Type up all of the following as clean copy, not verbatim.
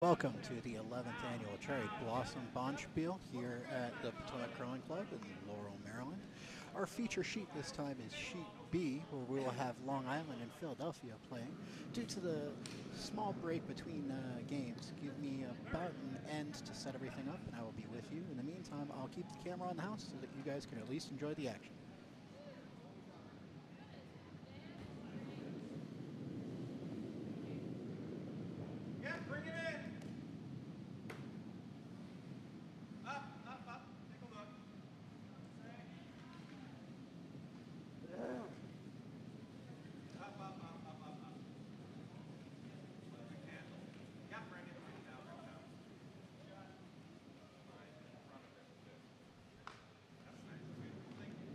Welcome to the 11th annual Cherry Blossom Bonspiel here at the Potomac Curling Club in Laurel, Maryland. Our feature sheet this time is Sheet B, where we will have Long Island and Philadelphia playing. Due to the small break between games, give me about an end to set everything up, and I will be with you. In the meantime, I'll keep the camera on the house so that you guys can at least enjoy the action. Yeah, bring it in. Up, up, up. Take a look. Up, up, up, up, up, up. Where we can. Yeah, bring it. Bring it down, bring it down. Right in front of it. Good. That's nice. Beautiful. Thank you.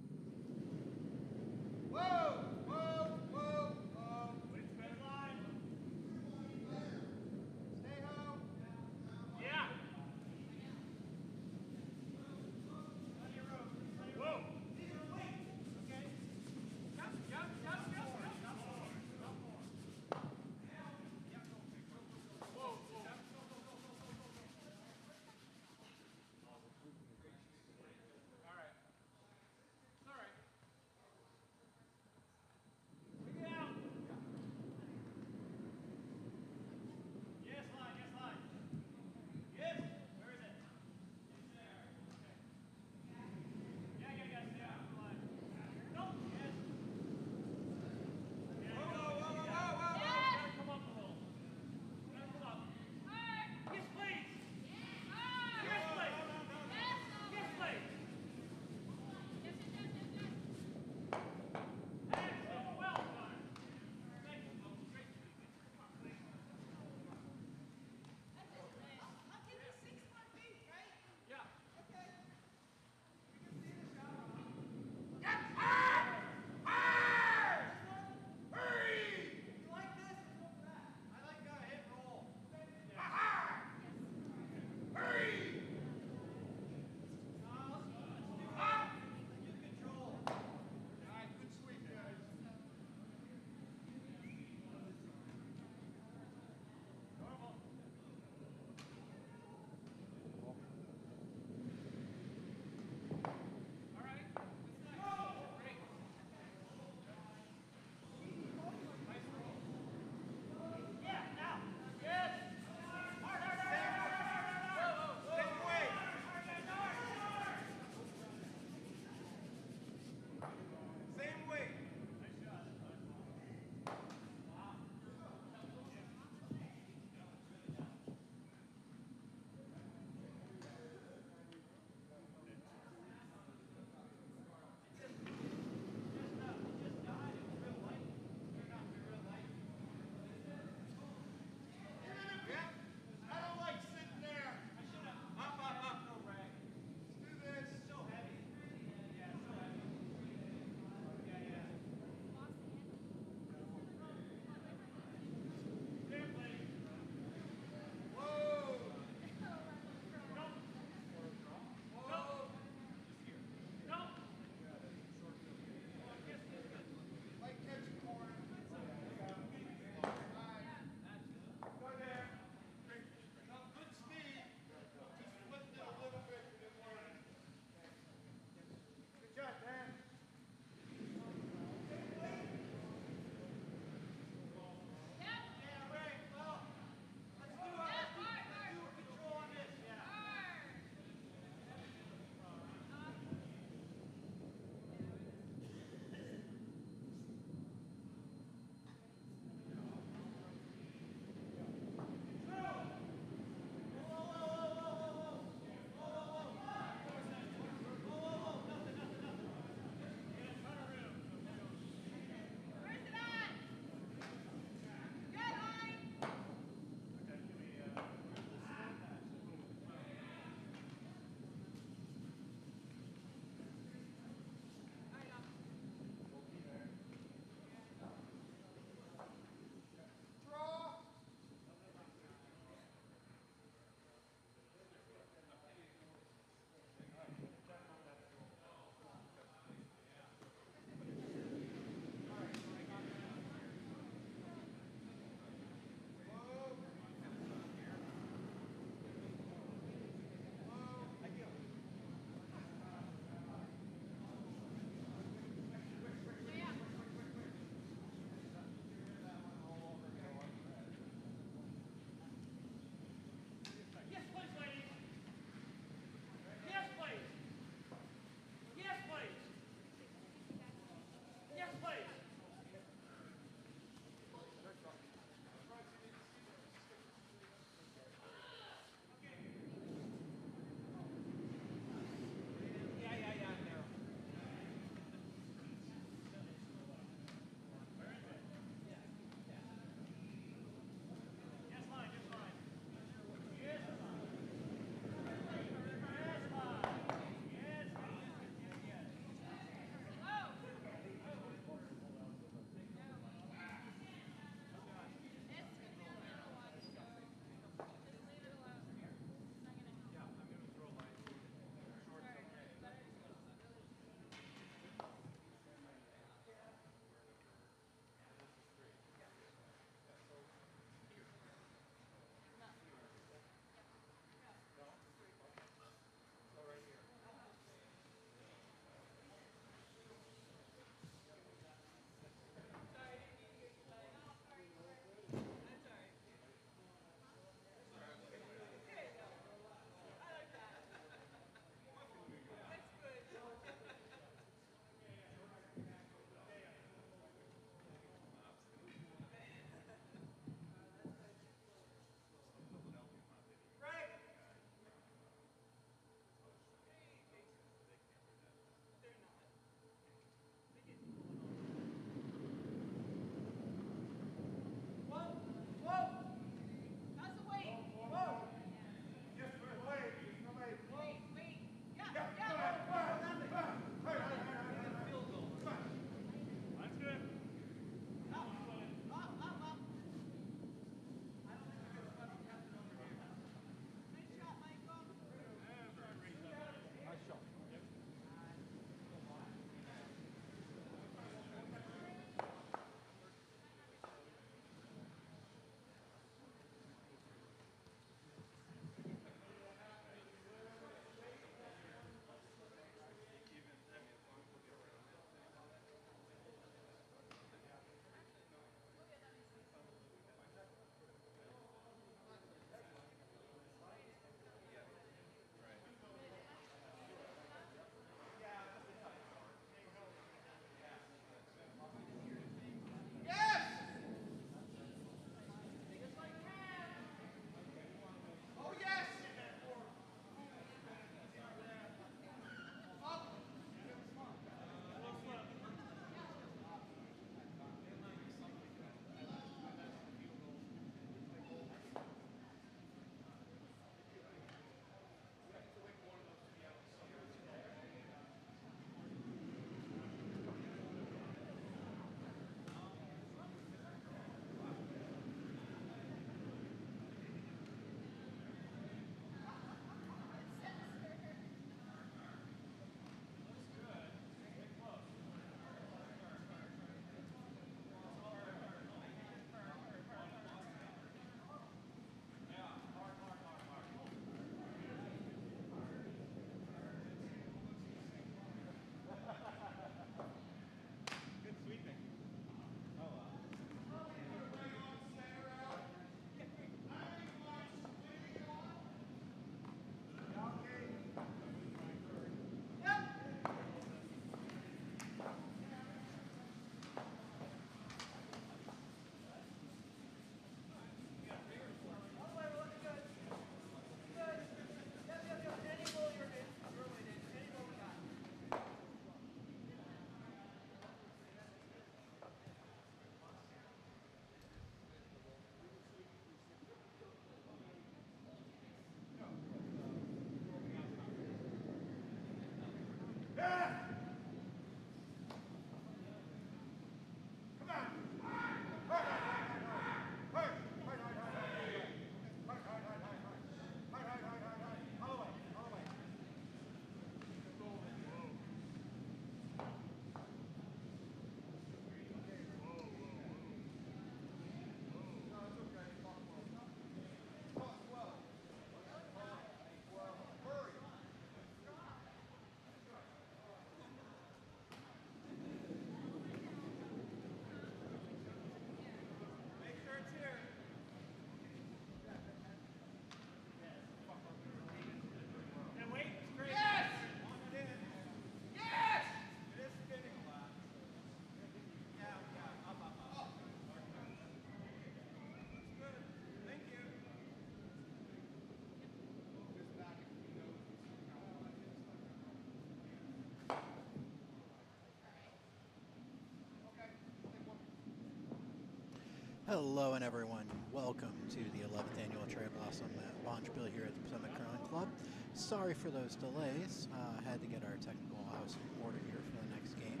Hello and everyone, welcome to the 11th Annual Cherry Blossom at Bonspiel here at the Potomac Curling Club. Sorry for those delays, had to get our technical house in order here for the next game.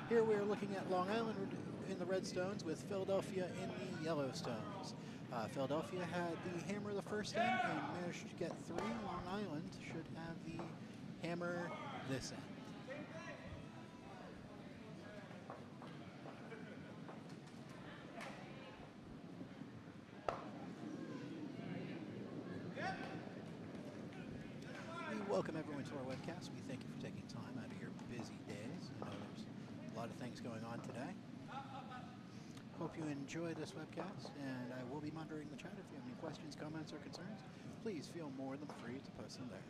Here we are looking at Long Island in the Redstones with Philadelphia in the Yellowstones. Philadelphia had the hammer the first end and managed to get 3. Long Island should have the hammer this end. Welcome everyone to our webcast. We thank you for taking time out of your busy days. I know there's a lot of things going on today. Hope you enjoy this webcast, and I will be monitoring the chat. If you have any questions, comments, or concerns, please feel more than free to post them there.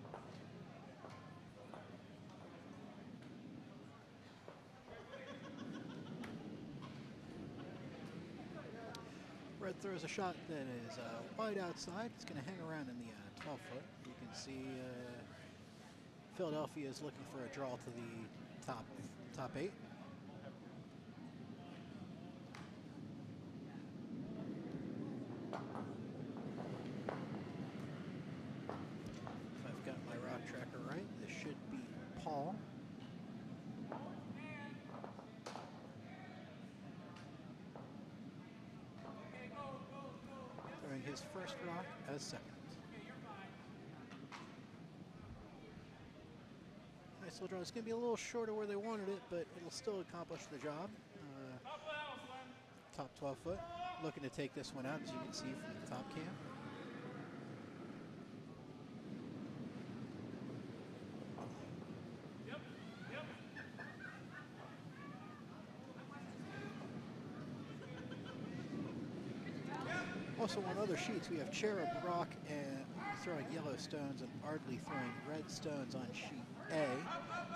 Red throws a shot that is wide outside. It's going to hang around in the 12-foot. You can see Philadelphia is looking for a draw to the top 8. If I've got my rock tracker right, this should be Paul. Throwing his first rock as second. Nice little draw. It's going to be a little short of where they wanted it, but it'll still accomplish the job. Top 12-foot. Looking to take this one out, as you can see from the top cam. Also on other sheets, we have Cherub Rock and throwing yellow stones and Ardley throwing red stones on sheet A.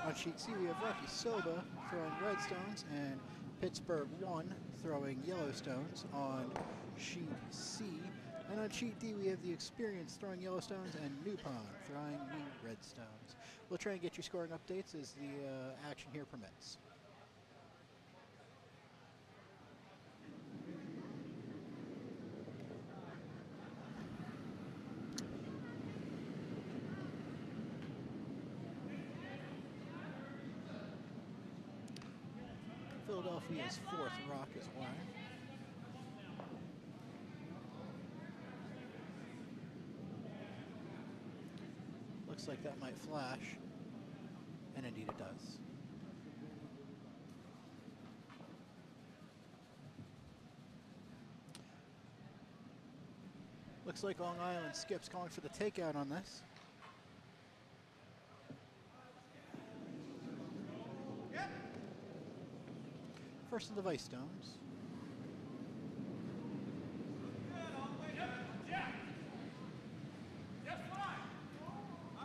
On sheet C, we have Rocky Soba throwing red stones and Pittsburgh 1 throwing yellow stones on sheet C. And on sheet D, we have the Experience throwing yellow stones and New Pond throwing new red stones. We'll try and get you scoring updates as the action here permits. Philadelphia's 4th rock is wide. Looks like that might flash, and indeed it does. Looks like Long Island skips calling for the takeout on this. First of the Vice Stones.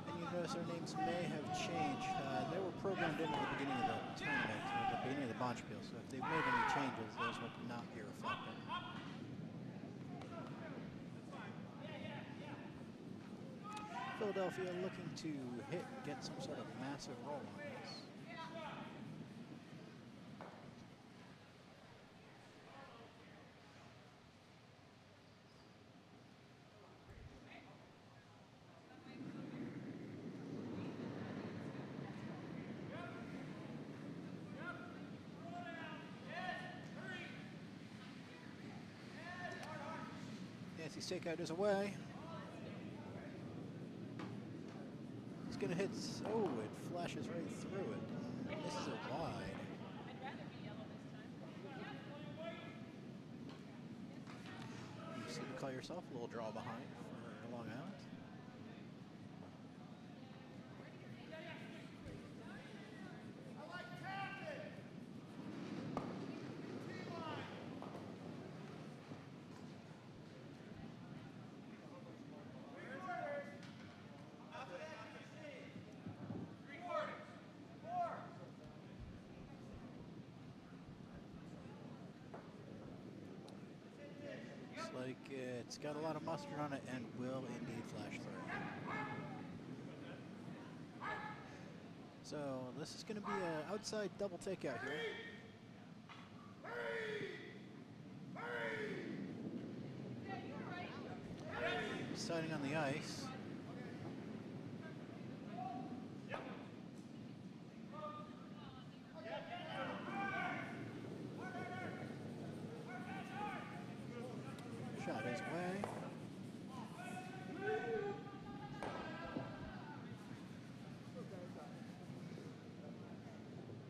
And you notice their names may have changed. They were programmed in at the beginning of the tournament, or the beginning of the Bonspiel, so if they made any changes, those would not be reflected. Philadelphia looking to hit and get some sort of massive roll on this. Nancy's takeout is away. It's going to hit, oh, it flashes right through it. Misses it wide. You seem to call yourself a little draw behind for Long Island. Like it's got a lot of mustard on it and will indeed flash through. So this is going to be an outside double takeout here. deciding on the ice. Shot his way.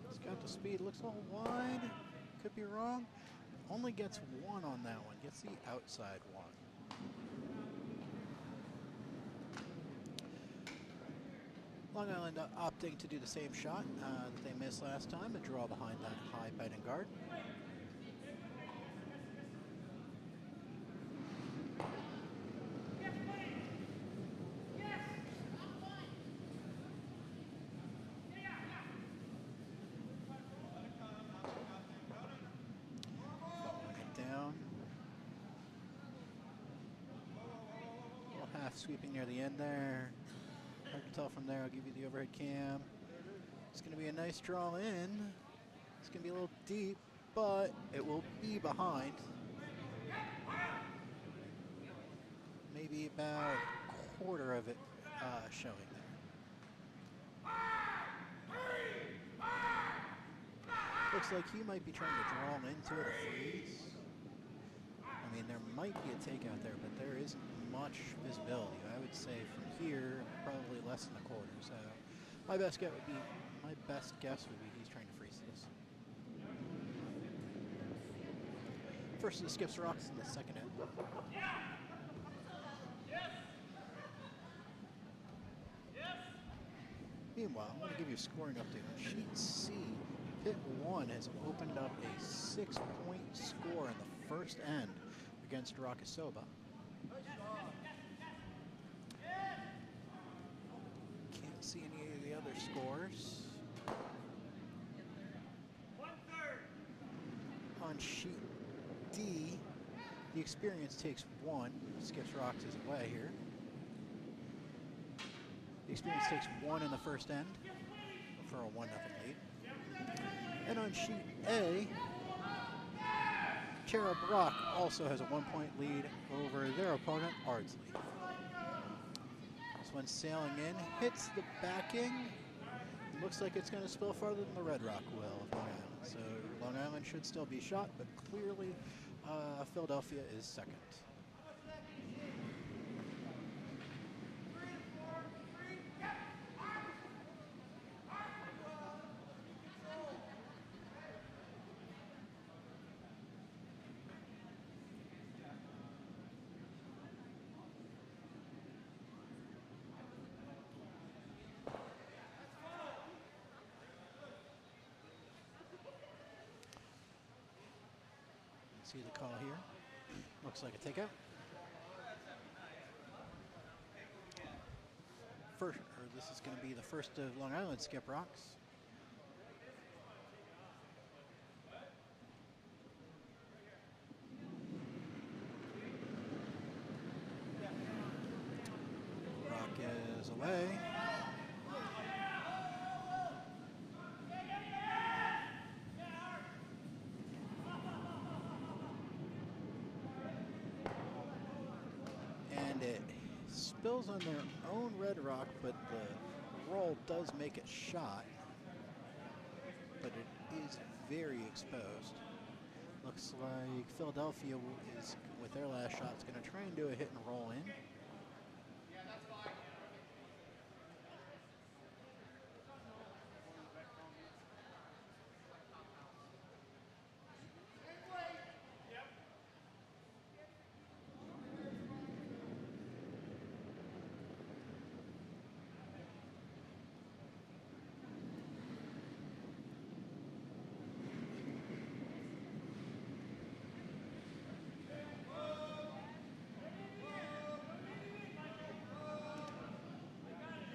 He's got the speed, looks all wide. Could be wrong. Only gets one on that one, gets the outside one. Long Island opting to do the same shot that they missed last time, a draw behind that high biting guard. Sweeping near the end there. Hard to tell from there. I'll give you the overhead cam. It's going to be a nice draw in. It's going to be a little deep, but it will be behind. Maybe about a quarter of it showing there. Looks like he might be trying to draw into it or freeze. I mean, there might be a takeout there, but there isn't much visibility. I would say from here, probably less than a quarter. So my best guess would be he's trying to freeze this. First of the skips rocks in the second end. Meanwhile, I'm going to give you a scoring update. On sheet C, Pit 1 has opened up a 6-point score in the first end against Rockasoba. Can't see any of the other scores. On sheet D, the Experience takes 1. Skips Rocks is away here. The Experience takes 1 in the first end for a 1-0 lead. And on sheet A, Cherub Rock also has a 1-point lead over their opponent, Ardsley. This one's sailing in, hits the backing. Looks like it's going to spill farther than the Red Rock will of Long Island. So Long Island should still be shot, but clearly Philadelphia is second. See the call here. Looks like a takeout. This is going to be the first of Long Island skip rocks. Rock is away. And it spills on their own Red Rock, but the roll does make it shot. But it is very exposed. Looks like Philadelphia is, with their last shot, is going to try and do a hit and roll in.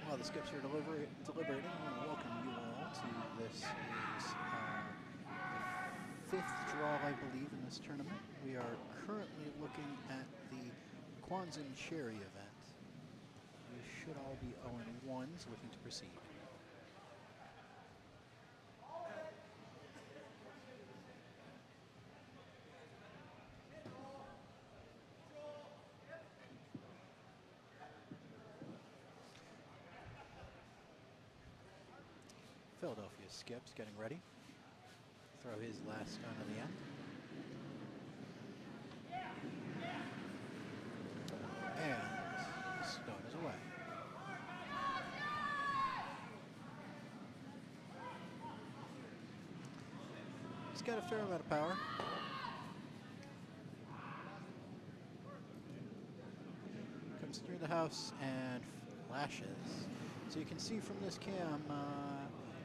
While the skips are deliberating, I want to welcome you all to this is the 5th draw, I believe, in this tournament. We are currently looking at the Kwanzaa Cherry event. We should all be 0-1s looking to proceed. Philadelphia skips getting ready. Throw his last stone on the end. And stone is away. He's got a fair amount of power. Comes through the house and flashes. So you can see from this cam,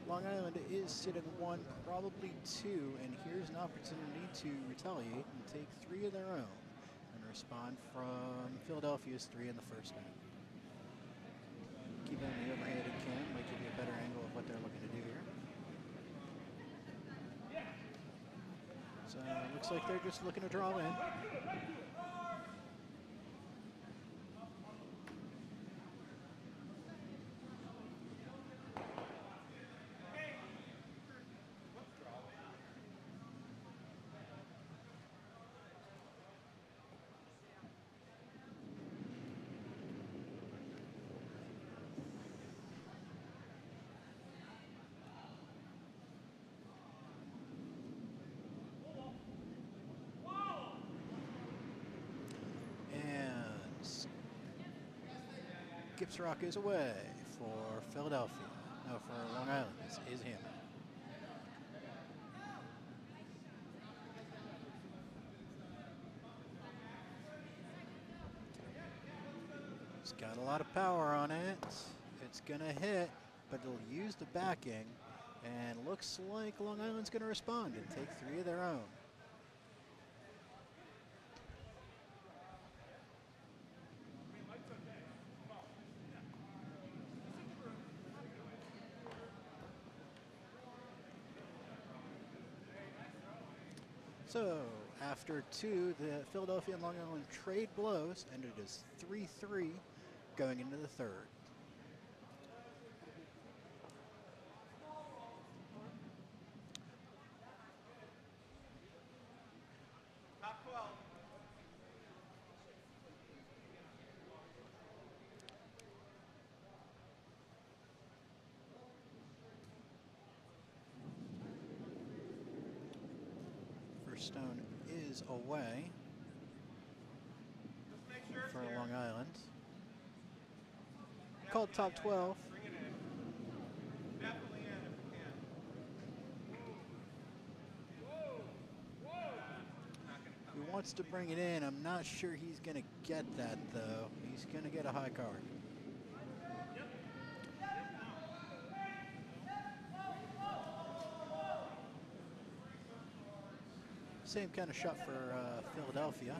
Long Island is sitting 1, probably 2, and here's an opportunity to retaliate and take 3 of their own and respond from Philadelphia's 3 in the first game. Keep on the overheaded cam, might give you a better angle of what they're looking to do here. So looks like they're just looking to draw in. Gips Rock is away for Philadelphia. No, for Long Island. This is him. It's got a lot of power on it. It's going to hit, but it'll use the backing. And looks like Long Island's going to respond and take 3 of their own. So, after 2, the Philadelphia and Long Island trade blows, and it is 3-3 going into the 3rd. Top 12. Stone is away Just make sure it's for here. Long Island. Called top 12. Bring it in. Definitely in if you can. He wants to bring it in. I'm not sure he's going to get that, though. He's going to get a high card. Same kind of shot for Philadelphia.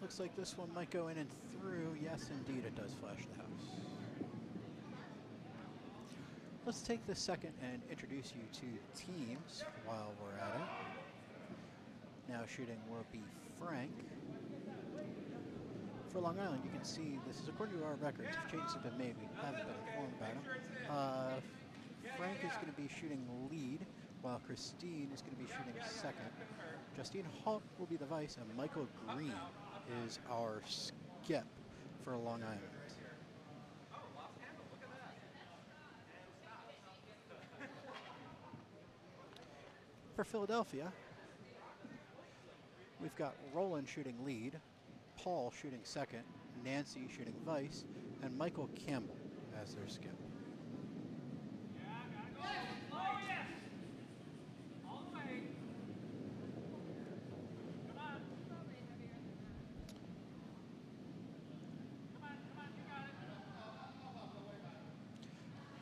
Looks like this one might go in and through. Yes, indeed, it does flash the house. Let's take this second and introduce you to teams while we're at it. Now shooting will be Frank. For Long Island, you can see this is according to our records. If changes have been made, we haven't been informed about them. Frank is going to be shooting lead, while Christine is going to be shooting second. Justine Hawk will be the vice, and Michael Green is our skip for Long Island. For Philadelphia, we've got Roland shooting lead, Paul shooting second, Nancy shooting vice, and Michael Campbell as their skip.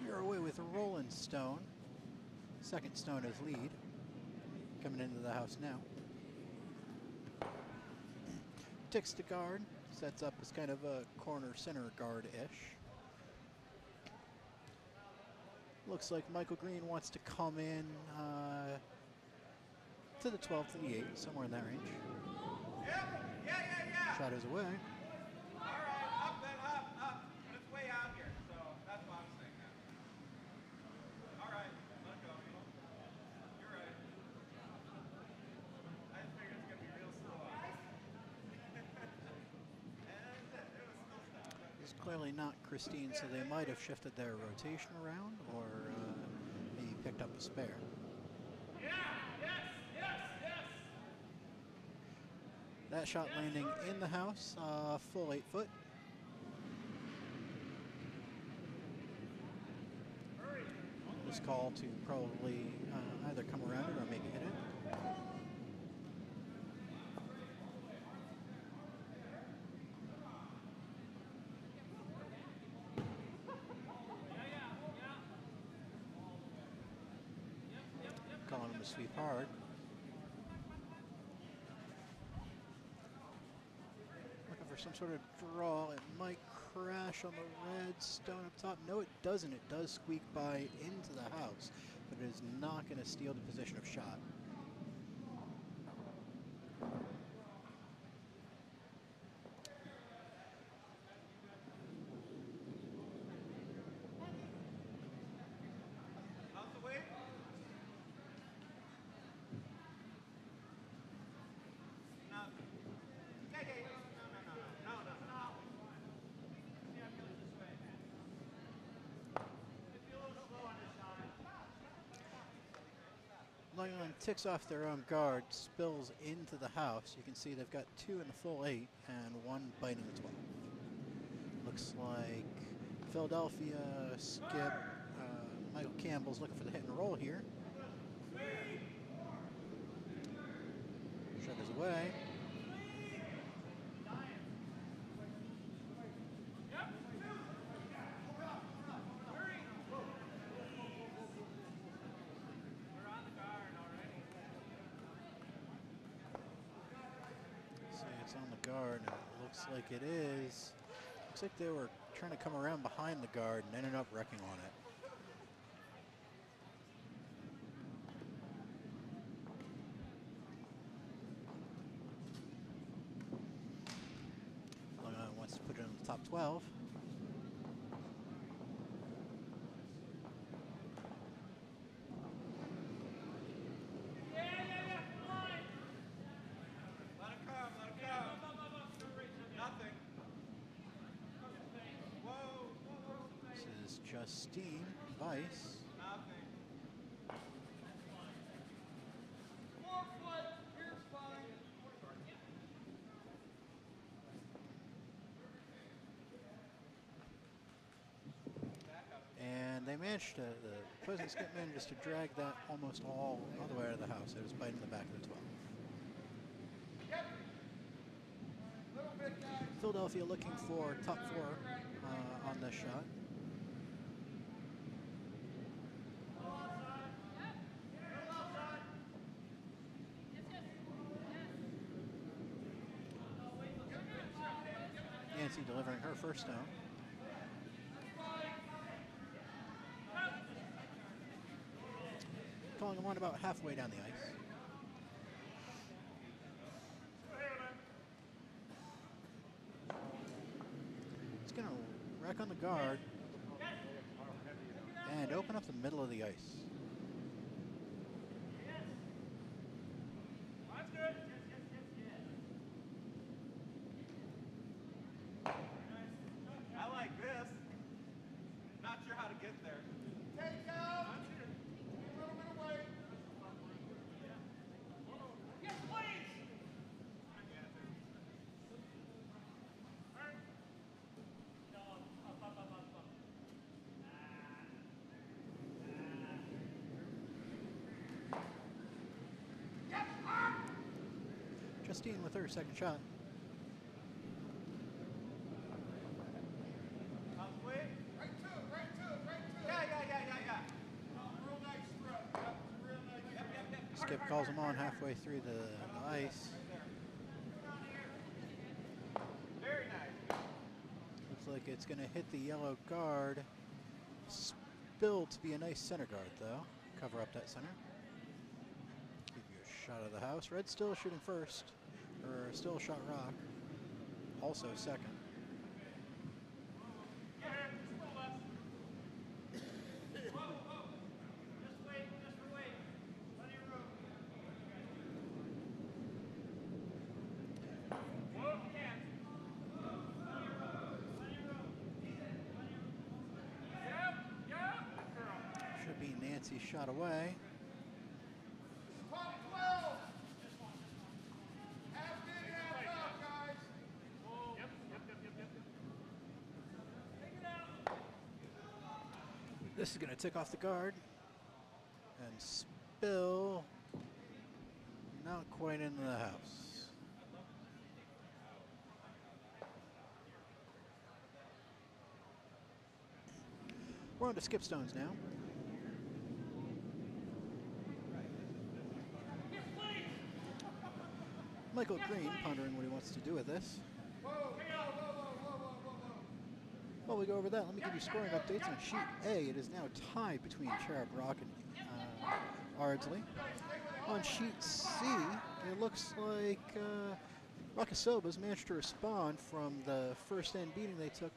You're away with Roland Stone. Second Stone as lead. Coming into the house now. Ticks to guard. Sets up as kind of a corner center guard-ish. Looks like Michael Green wants to come in to the 12 to the 8, somewhere in that range. Yeah. Shot is away. All right, up clearly not Christine, so they might have shifted their rotation around or maybe picked up a spare. That shot landing in the house, full 8 foot. This call to probably either come around it or maybe hit it. Calling him a sweep hard. Looking for some sort of draw. It might crash on the red stone up top. No, it doesn't. It does squeak by into the house, but it is not going to steal the position of shot. Out the way. No. Yeah. No. Yeah, it goes this way. If you're a little slow on this side. Long Island ticks off their own guard, spills into the house. You can see they've got 2 in the full 8 and 1 biting the 12. Looks like Philadelphia, Skip, Michael Campbell's looking for the hit and roll here. Shutters away. It's on the guard, and it looks like it is. Looks like they were trying to come around behind the guard and ended up wrecking on it. Long Island wants to put it in the top 12. This is Justine Weiss. And they managed to, the opposing skip manages to drag that almost all the way out of the house. It was biting the back of the 12. Philadelphia looking for top 4 on this shot. Nancy delivering her first stone. Calling him on about halfway down the ice. It's going to wreck on the guard and open up the middle of the ice. I like this. Not sure how to get there. Take out. A little bit away. Yes, please. Justine with her second shot. Skip calls him on halfway through the ice. Very nice. Looks like it's going to hit the yellow guard. Spilled to be a nice center guard, though. Cover up that center. Give you a shot of the house. Red still shooting first, or still shot rock. Also second. Fancy shot away. Top 12. Half in, half out, guys. This is going to tick off the guard and spill not quite into the house. We're on to skip stones now. Michael Green pondering what he wants to do with this. While we go over that, let me give you scoring updates on Sheet A. It is now tied between Cherub Rock and Ardsley. On Sheet C, it looks like Rockasobas managed to respond from the first end beating they took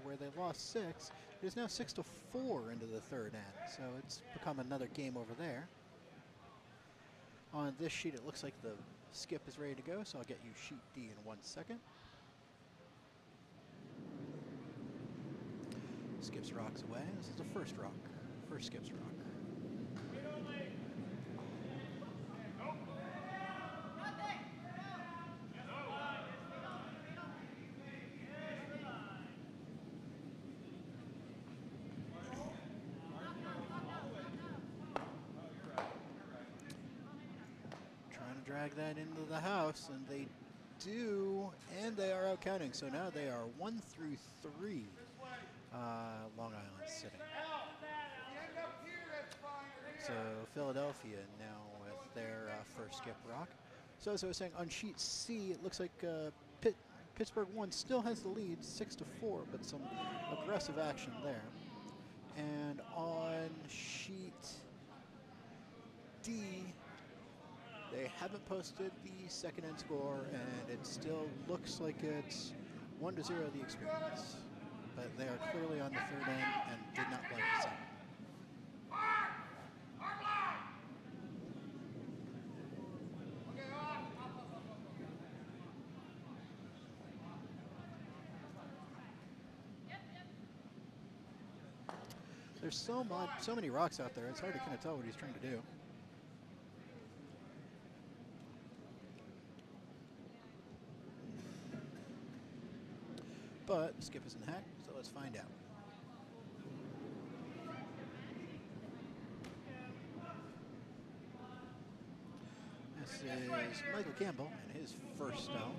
where they lost 6. It is now 6-4 into the third end, so it's become another game over there. On this sheet, it looks like the skip is ready to go, so I'll get you Sheet D in 1 second. Skips rocks away. This is the first rock. First skips rock. Trying to drag that into the house, and they do, and they are out counting. So now they are 1 through 3. Long Island sitting. So Philadelphia now with their first skip rock. So as I was saying, on Sheet C, it looks like Pittsburgh 1 still has the lead, 6-4, but some aggressive action there. And on Sheet D, they haven't posted the second end score, and it still looks like it's 1-0 the experience. But they are clearly on the third end and did not like the second. There's so many rocks out there, it's hard to kind of tell what he's trying to do. But the skip isn't hacked, so let's find out. This is Michael Campbell and his first stone.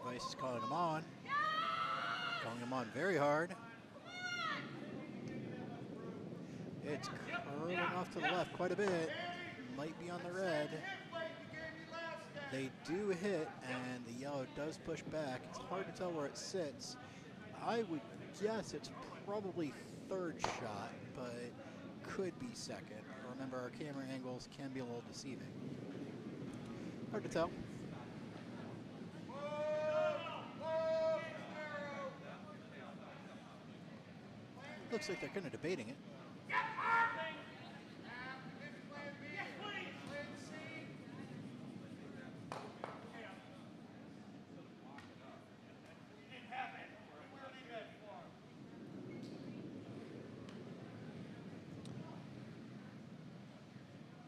Vice is calling him on. Calling him on very hard. It's curling off to the left quite a bit. Might be on the red. They do hit, and the yellow does push back. It's hard to tell where it sits. I would guess it's probably third shot, but could be second. Remember, our camera angles can be a little deceiving. Hard to tell. Looks like they're kind of debating it.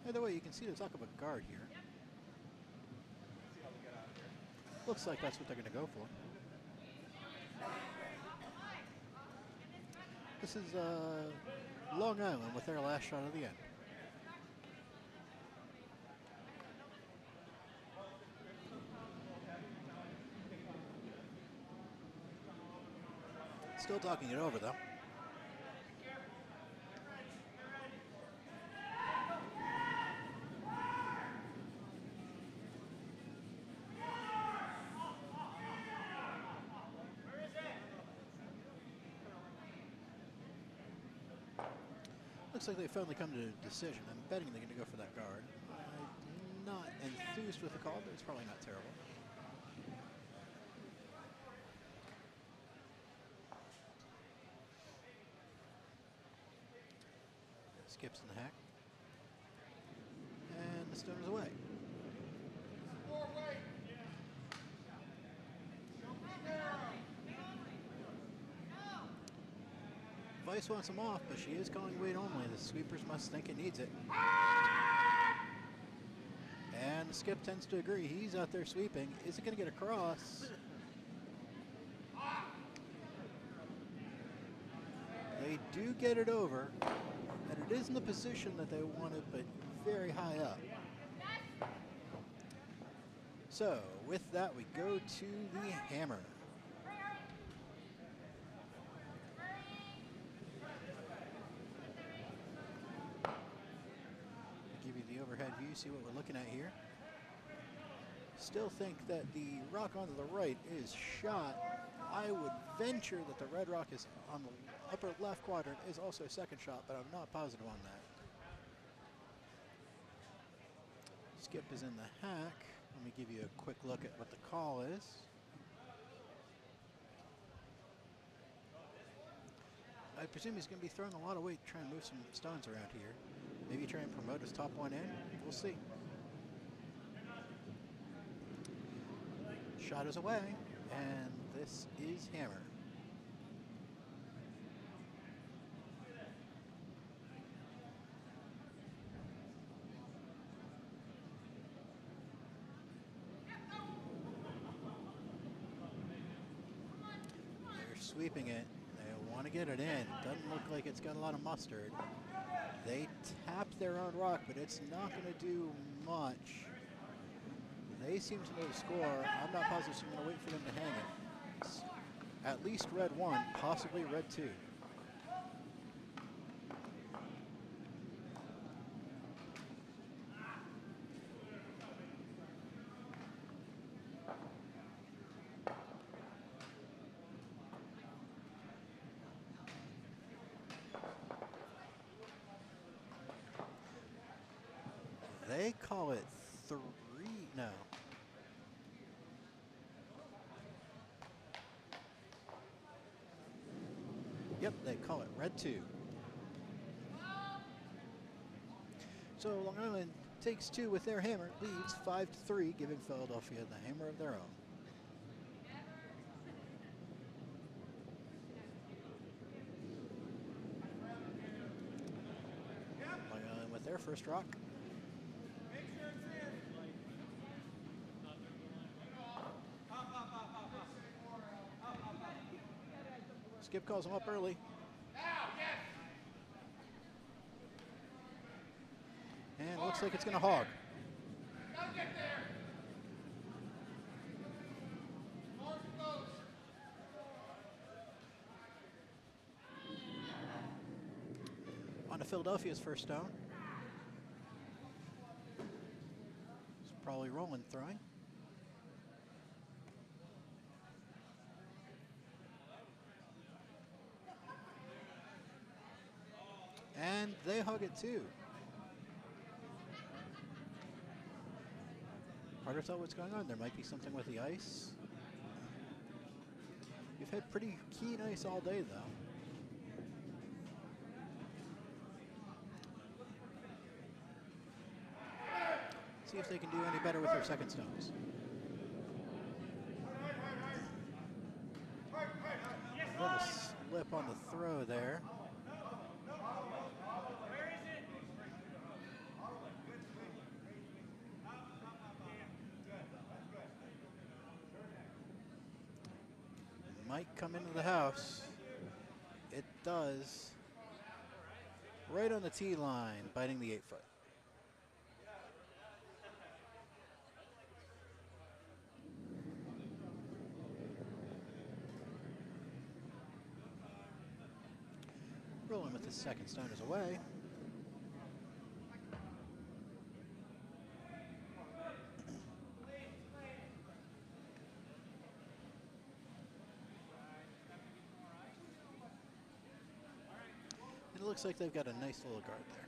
Either way, you can see the talk of a guard here. Looks like that's what they're going to go for. This is Long Island with their last shot of the end. Still talking it over, though. Looks like they finally come to a decision. I'm betting they're going to go for that guard. I'm not enthused with the call, but it's probably not terrible. Skips in the hack. And the stone is away. 4 weight. Vice wants him off, but she is calling weight only. The sweepers must think it needs it. And Skip tends to agree. He's out there sweeping. Is it going to get across? They do get it over, and it is in the position that they wanted, but very high up. So, with that, we go to the hammer. Give you the overhead view, see what we're looking at here. Still think that the rock on the right is shot. I would venture that the red rock is on the upper left quadrant is also a second shot, but I'm not positive on that. Skip is in the hack. Let me give you a quick look at what the call is. I presume he's going to be throwing a lot of weight trying to move some stones around here. Maybe try and promote his top one in. We'll see. Shot is away, and this is hammer. They're sweeping it. They want to get it in. Doesn't look like it's got a lot of mustard. They tap their own rock, but it's not going to do much. They seem to know the score. I'm not positive, so I'm going to wait for them to hang it. It's at least red 1, possibly red 2. They call it 3, no. Yep, they call it red 2. So Long Island takes 2 with their hammer, leads 5-3, giving Philadelphia the hammer of their own. Long Island with their first rock. Skip calls him up early. And it looks like it's going to hog. On to Philadelphia's first stone. It's probably Roland throwing. And they hug it too. Hard to tell what's going on. There might be something with the ice. We've had pretty keen ice all day though. See if they can do any better with their second stones. A little slip on the throw there. Might come into the house. It does. Right on the tee line, biting the 8-foot. Rolling with the second stone is away. And it looks like they've got a nice little guard there.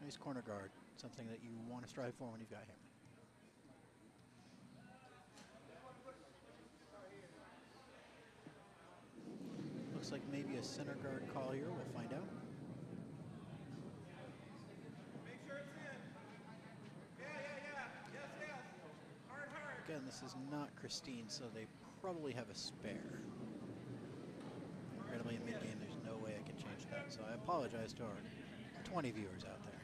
Nice corner guard, something that you want to strive for when you've got him. Looks like maybe a center guard call here. We'll find out. Make sure it's in. Yeah. Yes. Hard. Again, this is not Christine, so they probably have a spare. so I apologize to our 20 viewers out there.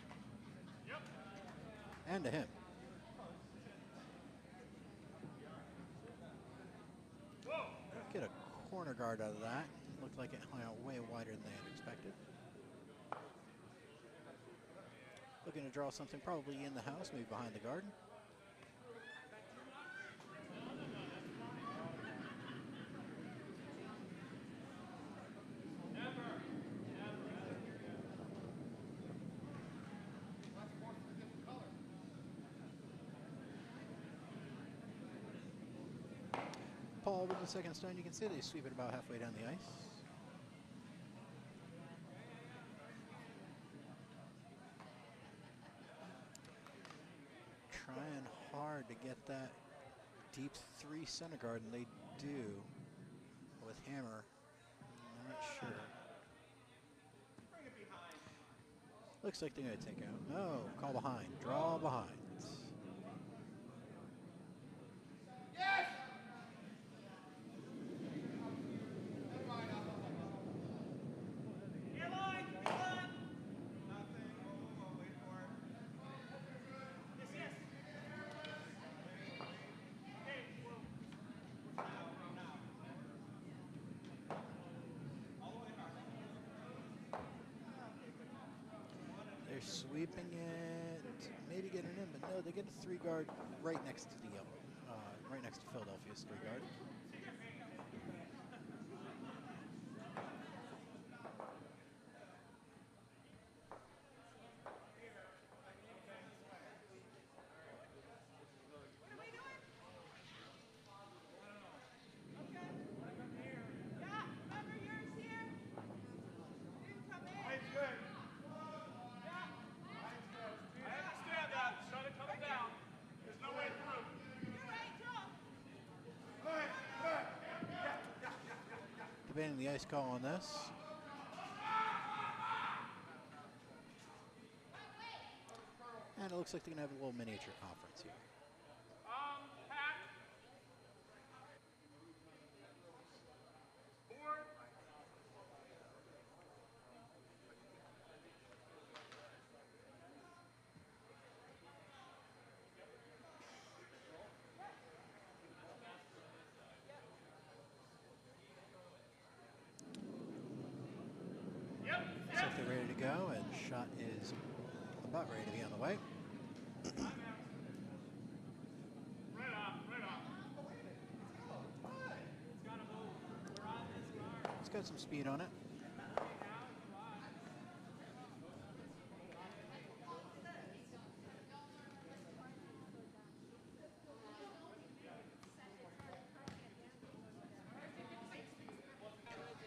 And to him. Get a corner guard out of that. Looked like it hung out way wider than they had expected. Looking to draw something probably in the house, maybe behind the garden. Paul with the second stone. You can see they sweep it about halfway down the ice. Trying hard to get that deep 3 center guard, and they do with Hammer. Not sure. Looks like they're going to take out. No, call behind. Draw behind. Yes! Get line! Get line! Nothing. Whoa, wait for it. Yes, yes. Okay, well. Now. All the way hard. They're sweeping it, maybe getting in, but no, they get a 3 guard right next to the yellow, right next to Philadelphia's 3 guard. Debating the ice call on this. And it looks like they're going to have a little miniature conference here. Pat. Looks like they're ready to go, and shot is about ready to be on the way. It's got some speed on it.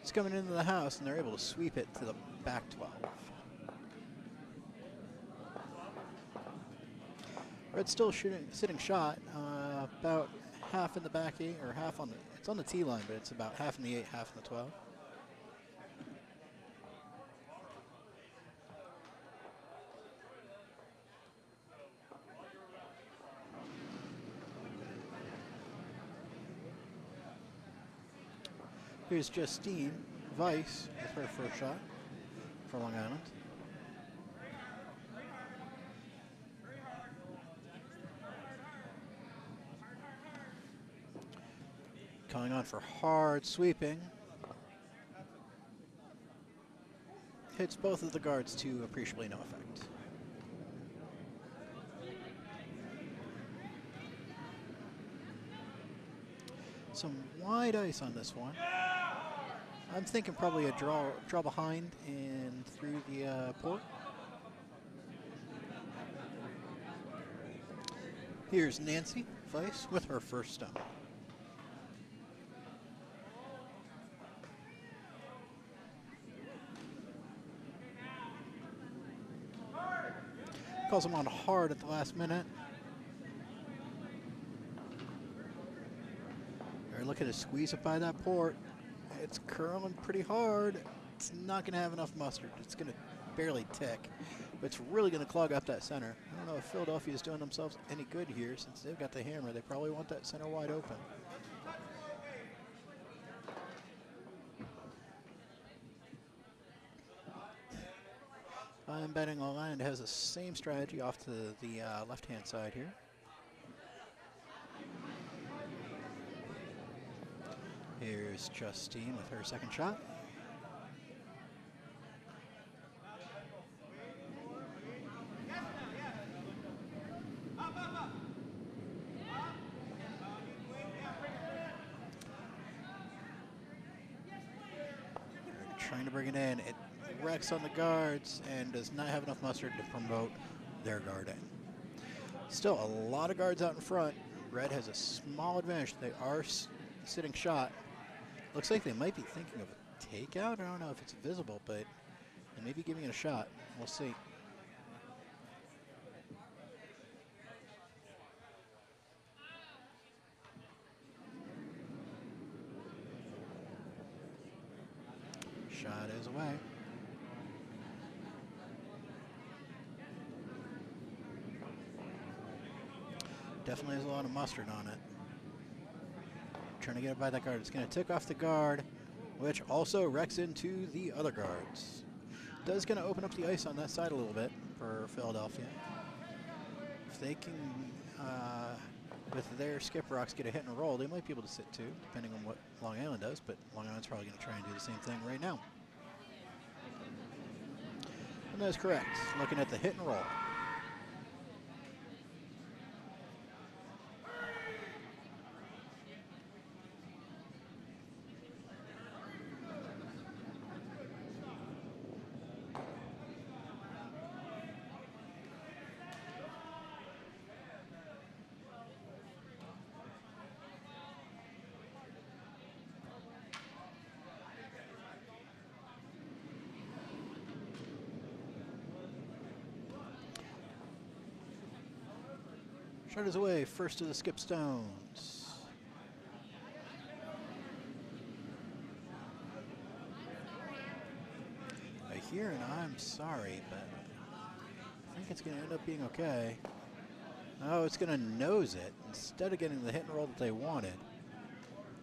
It's coming into the house, and they're able to sweep it to the back 12. Red's still sitting shot, about half in the back 8, or half on the, it's on the T line, but it's about half in the 8, half in the 12. Here's Justine Weiss with her first shot for Long Island. Coming on for hard sweeping. Hits both of the guards to appreciably no effect. Some wide ice on this one. I'm thinking probably a draw behind and through the port. Here's Nancy Weiss with her first stone. Calls him on hard at the last minute. They're looking to squeeze it by that port. It's curling pretty hard. It's not going to have enough mustard. It's going to barely tick, but it's really going to clog up that center. I don't know if Philadelphia is doing themselves any good here since they've got the hammer. They probably want that center wide open. I'm betting Long Island has the same strategy off to the left-hand side here. Here's Justine with her second shot. Trying to bring it in. It wrecks on the guards and does not have enough mustard to promote their guard in. Still a lot of guards out in front. Red has a small advantage. They are sitting shot. Looks like they might be thinking of a takeout. I don't know if it's visible, but they may be giving it a shot. We'll see. Shot is away. Definitely has a lot of mustard on it. Trying to get it by that guard. It's going to tick off the guard, which also wrecks into the other guards. Does going to open up the ice on that side a little bit for Philadelphia. If they can, with their skip rocks, get a hit and roll, they might be able to sit two, depending on what Long Island does, but Long Island's probably going to try and do the same thing right now. And that's correct. Looking at the hit and roll. Shot is away, first to the skip stones. I hear and I'm sorry, but I think it's going to end up being okay. Oh, it's going to nose it instead of getting the hit and roll that they wanted.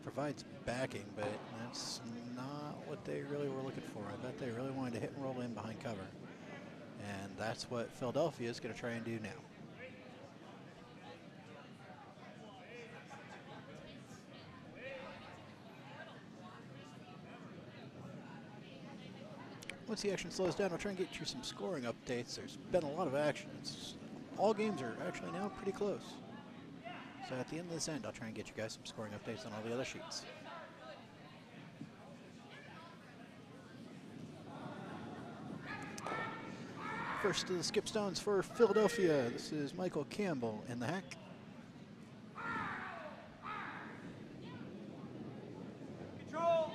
Provides backing, but that's not what they really were looking for. I bet they really wanted to hit and roll in behind cover. And that's what Philadelphia is going to try and do now. Once the action slows down, I'll try and get you some scoring updates. There's been a lot of action. All games are actually now pretty close. So at the end of this end, I'll try and get you guys some scoring updates on all the other sheets. First to the skip stones for Philadelphia. This is Michael Campbell in the hack. Control.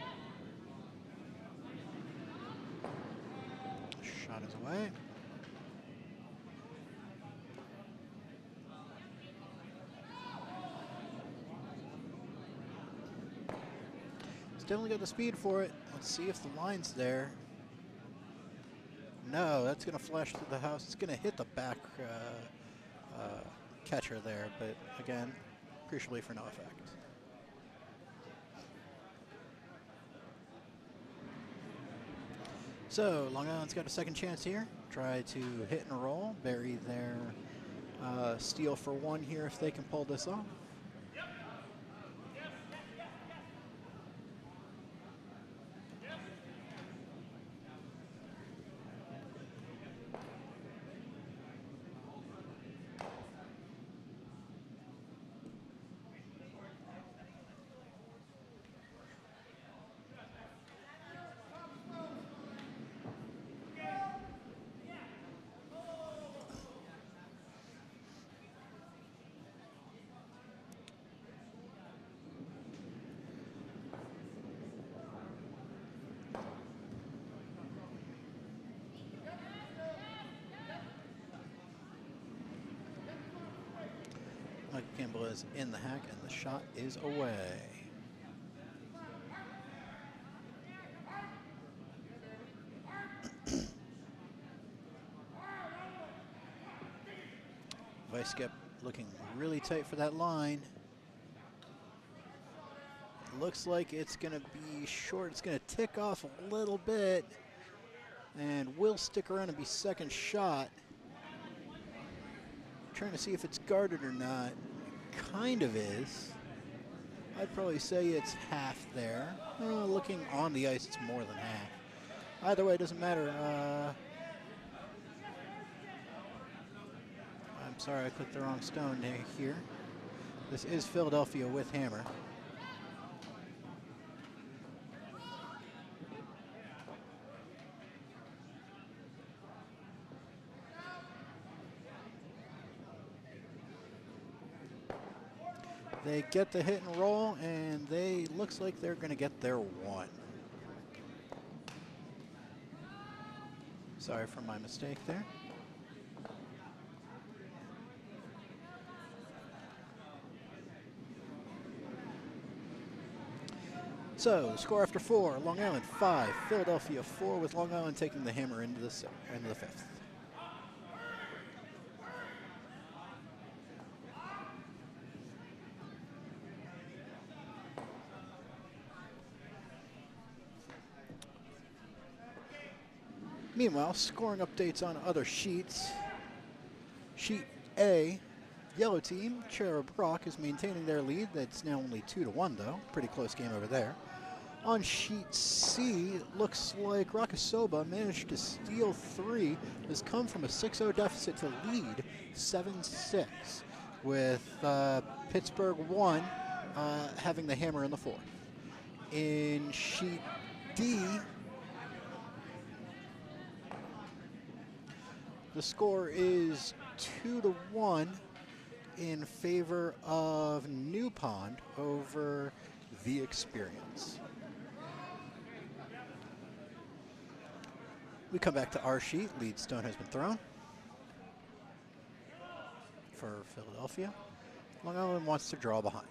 Shot is away. It's definitely got the speed for it. Let's see if the line's there. No, that's going to flash through the house. It's going to hit the back catcher there, but again, crucially for no effect. So Long Island's got a second chance here. Try to hit and roll, bury their steal for one here if they can pull this off. Michael Campbell is in the hack, and the shot is away. Vice skip looking really tight for that line. Looks like it's going to be short. It's going to tick off a little bit. and will stick around and be second shot. Trying to see if it's guarded or not. Kind of is. I'd probably say it's half there. Looking on the ice, it's more than half. Either way, it doesn't matter. I'm sorry, I clicked the wrong stone here. This is Philadelphia with hammer. They get the hit and roll, and they looks like they're going to get their one. Sorry for my mistake there. So, score after 4, Long Island 5, Philadelphia 4, with Long Island taking the hammer into the fifth. Meanwhile, scoring updates on other sheets. Sheet A, yellow team, Cherub Rock is maintaining their lead. That's now only 2-1 though. Pretty close game over there. On sheet C, it looks like Rakasoba managed to steal 3. Has come from a 6-0 deficit to lead 7-6, with Pittsburgh 1 having the hammer in the 4th. In sheet D, the score is 2-1 in favor of New Pond over The Experience. We come back to our sheet. Lead stone has been thrown for Philadelphia. Long Island wants to draw behind.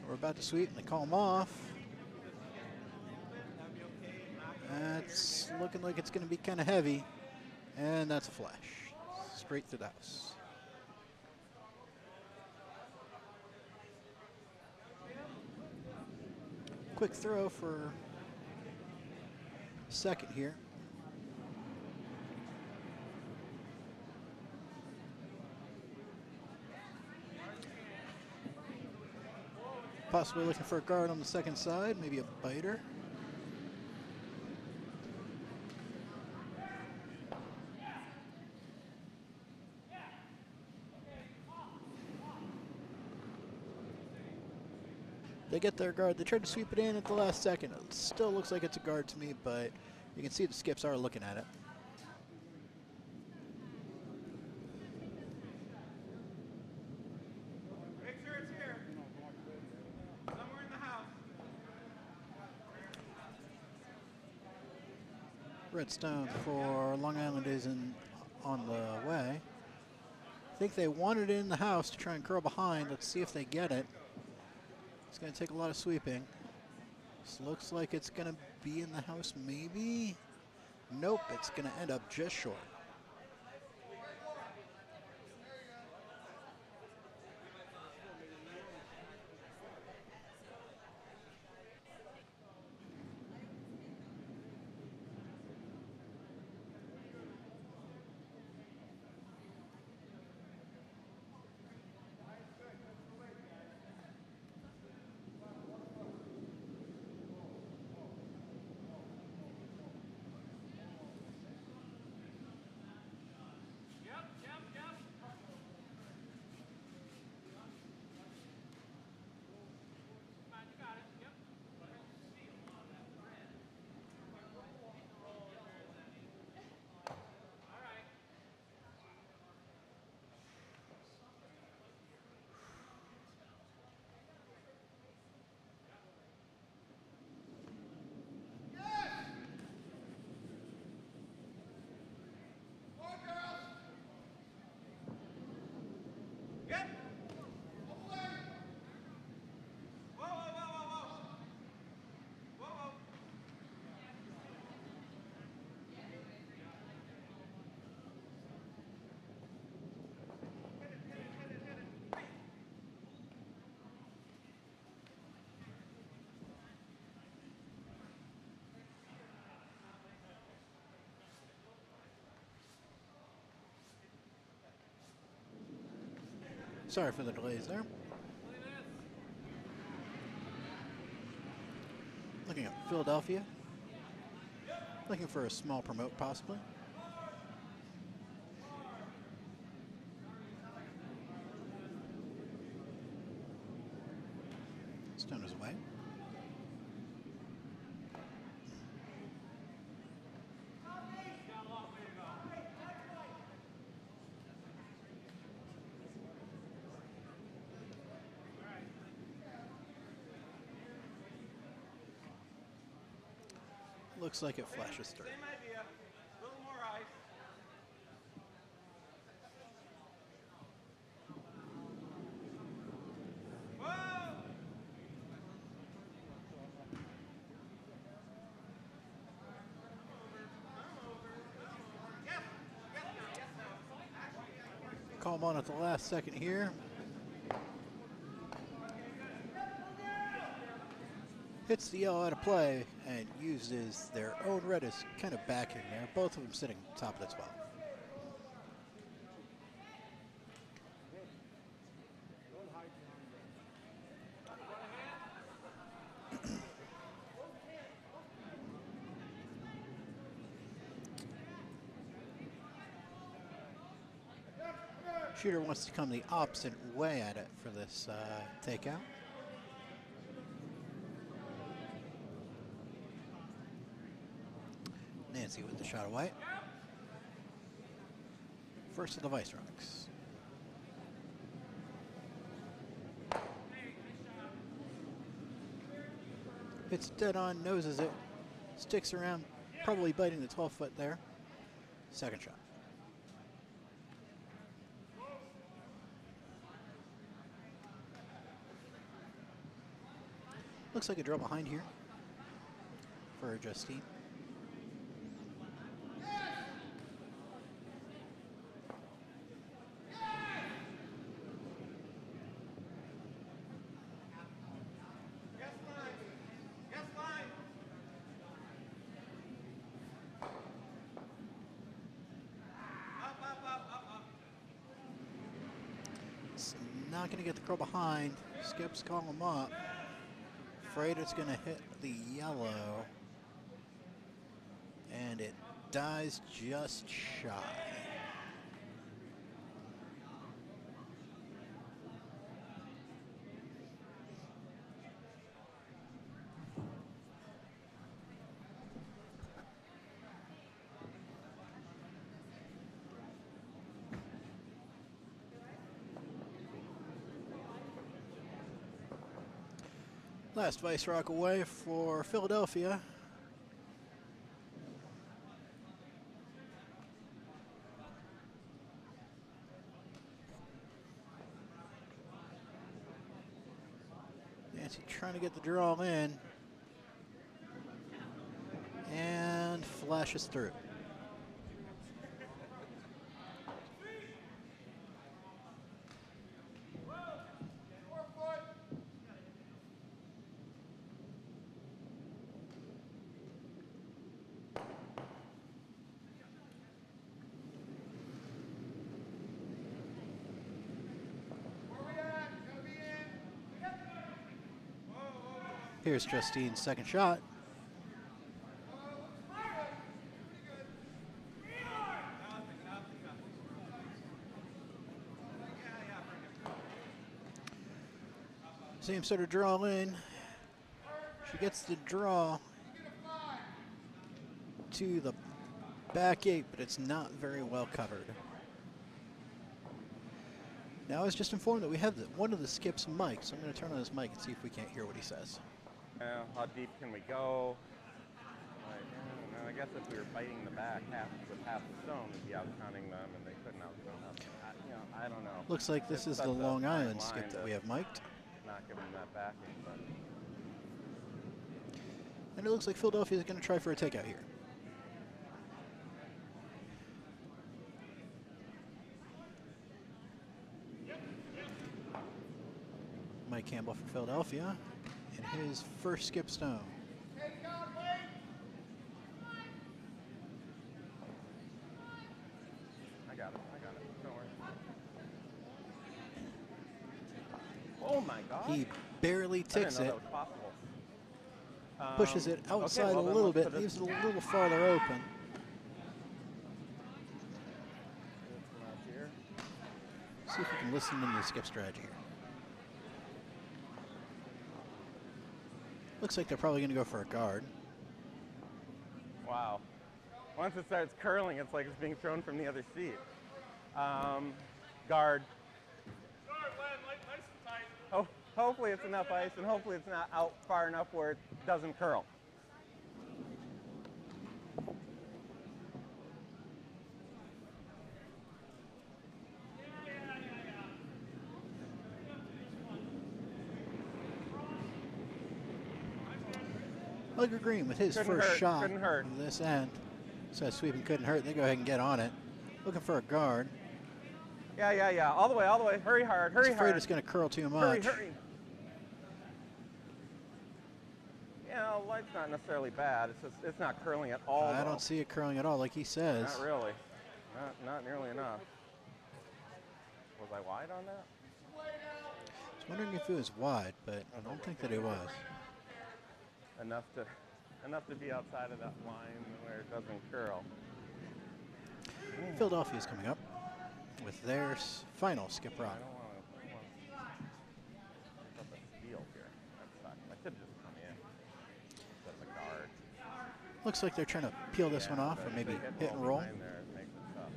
We're about to sweep and they call him off. That's looking like it's going to be kind of heavy. And that's a flash. Straight through the house. Quick throw for second here. Possibly looking for a guard on the second side, maybe a biter. They get their guard. They tried to sweep it in at the last second. It still looks like it's a guard to me, but you can see the skips are looking at it. Make sure it's here. Somewhere in the house. Redstone for Long Island is on the way. I think they wanted it in the house to try and curl behind. Let's see if they get it. It's going to take a lot of sweeping. This looks like it's going to be in the house, maybe. Nope, it's going to end up just short. Sorry for the delays there. Looking at Philadelphia. Looking for a small promote, possibly. Stone is away. Looks like it flashes through. Same idea. A little more ice. Whoa! Call him on at the last second here. Hits the yellow out of play and uses their own red as kind of backing there. Both of them sitting top of that spot. Shooter wants to come the opposite way at it for this takeout. Nancy with the shot away. First of the Vice Rocks. Hits dead on, noses it, sticks around, probably biting the 12-foot there. Second shot. Looks like a draw behind here for Justine. Not going to get the curl behind. Skips call him up. Afraid it's going to hit the yellow. And it dies just shy. Last Vice Rock away for Philadelphia. Nancy trying to get the draw in. And flashes through. Here's Justine's second shot. Same sort of draw in. She gets the draw to the back eight, but it's not very well covered. Now I was just informed that we have one of the Skip's mics, so I'm going to turn on his mic and see if we can't hear what he says. How deep can we go? Like, I guess if we were biting the back with half the stone, we'd be out counting them, and they couldn't out stone us. I don't know. Looks like this is the Long Island Skip that we have mic'd. Not giving them that backing, but. And it looks like Philadelphia is going to try for a takeout here. Mike Campbell for Philadelphia and his first skip stone. I got it. Don't worry. my God. He barely I didn't ticks know it, that was possible. pushes it outside okay, well, a then little let's bit, put it- leaves it a little farther open. Let's come out here. See if we can listen into the skip strategy here. Looks like they're probably going to go for a guard. Wow. Once it starts curling, it's like it's being thrown from the other seat. Guard. Guard, Len, nice and tight. Oh, hopefully it's enough ice, and hopefully it's not out far enough where it doesn't curl. Luger Green with his Couldn't first hurt, shot couldn't hurt. of this end. Says sweeping couldn't hurt. They go ahead and get on it. Looking for a guard. Yeah. All the way. Hurry hard, hurry He's afraid hard. it's going to curl too Hurry, much. hurry. Yeah, light's not necessarily bad. It's just it's not curling at all. I though. don't see it curling at all, like he says. Not really. Not nearly enough. Was I wide on that? I was wondering if it was wide, but I don't think that it was. Enough to be outside of that line where it doesn't curl. Philadelphia is coming up with their final skip I rock. don't want to put the steal here. That sucks. I could just come in. That's a guard. Looks like they're trying to peel this one off, or but maybe if they hit and roll. behind there, it makes it tough.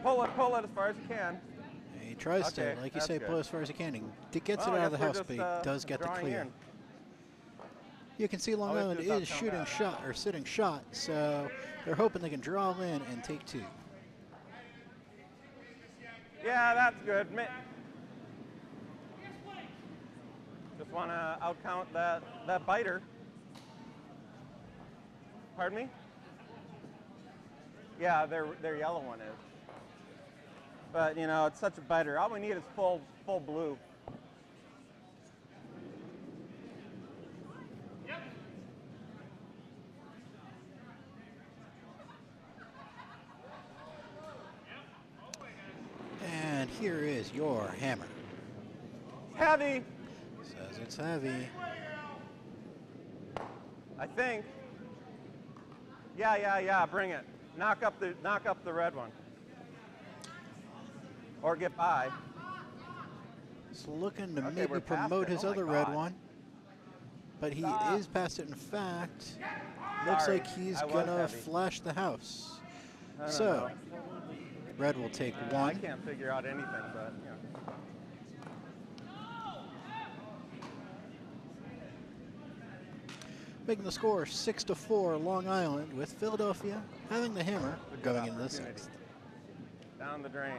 Pull it as far as you can. He tries Okay, to, like you that's say, good. pull as far as he can. He gets Well, it I out of the guess we're house, just, but he does get the drawing clear. in. You can see Long All we have Island to do is is not shooting count that. shot or sitting shot, so they're hoping they can draw in and take two. Yeah, that's good. Just want to outcount that biter. Pardon me? Yeah, their yellow one is. But you know, it's such a biter. All we need is full blue. And here is your hammer. Heavy, Says it's heavy. I think. Yeah. Bring it. Knock up the red one. Or get by. He's looking to Okay, maybe we're past promote it. his Oh my other red God. one. But he Stop. is past it. In fact, looks Sorry, like he's I was going to heavy. flash the house. I don't So, know. red will take I one. can't figure out anything, but you know. Making the score 6-4, Long Island, with Philadelphia having the hammer Good going into the opportunity. sixth. Down the drain.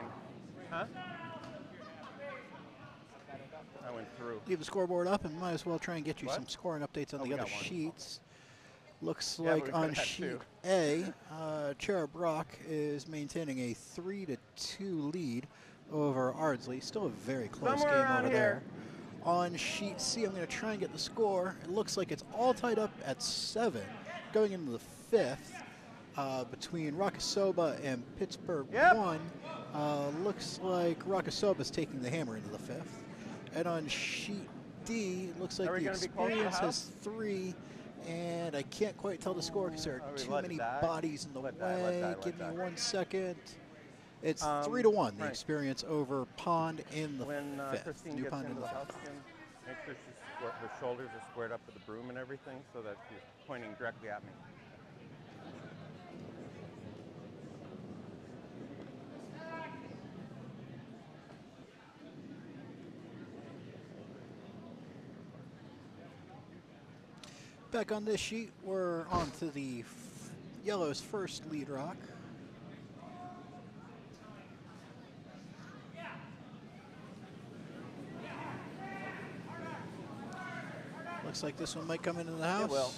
Huh? I went through. Leave the scoreboard up and might as well try and get you What? some scoring updates on Oh, the we other got one. sheets. Looks Yeah, but like we on could've had sheet two. A, Cherub Rock is maintaining a 3-2 lead over Ardsley. Still a very close Somewhere game around over here. there. On sheet C, I'm going to try and get the score. It looks like it's all tied up at 7, going into the 5th between Rockasoba and Pittsburgh Yep. 1. Looks like Rockasoba's taking the hammer into the 5th. And on sheet D, it looks like Are we the gonna be close to the experience has house? 3, and I can't quite tell the score because there Are are we too let it many die? bodies in the Let way. die, Give me let die. 1 second. It's Um, 3-1, the Frank. experience over Pond in the When 5th. Christine New gets Pond in into the the 5th. house again, make sure her shoulders are squared up with the broom and everything so that she's pointing directly at me. Back on this sheet, we're on to the Yellow's first lead rock. Looks like this one might come into the house. It will.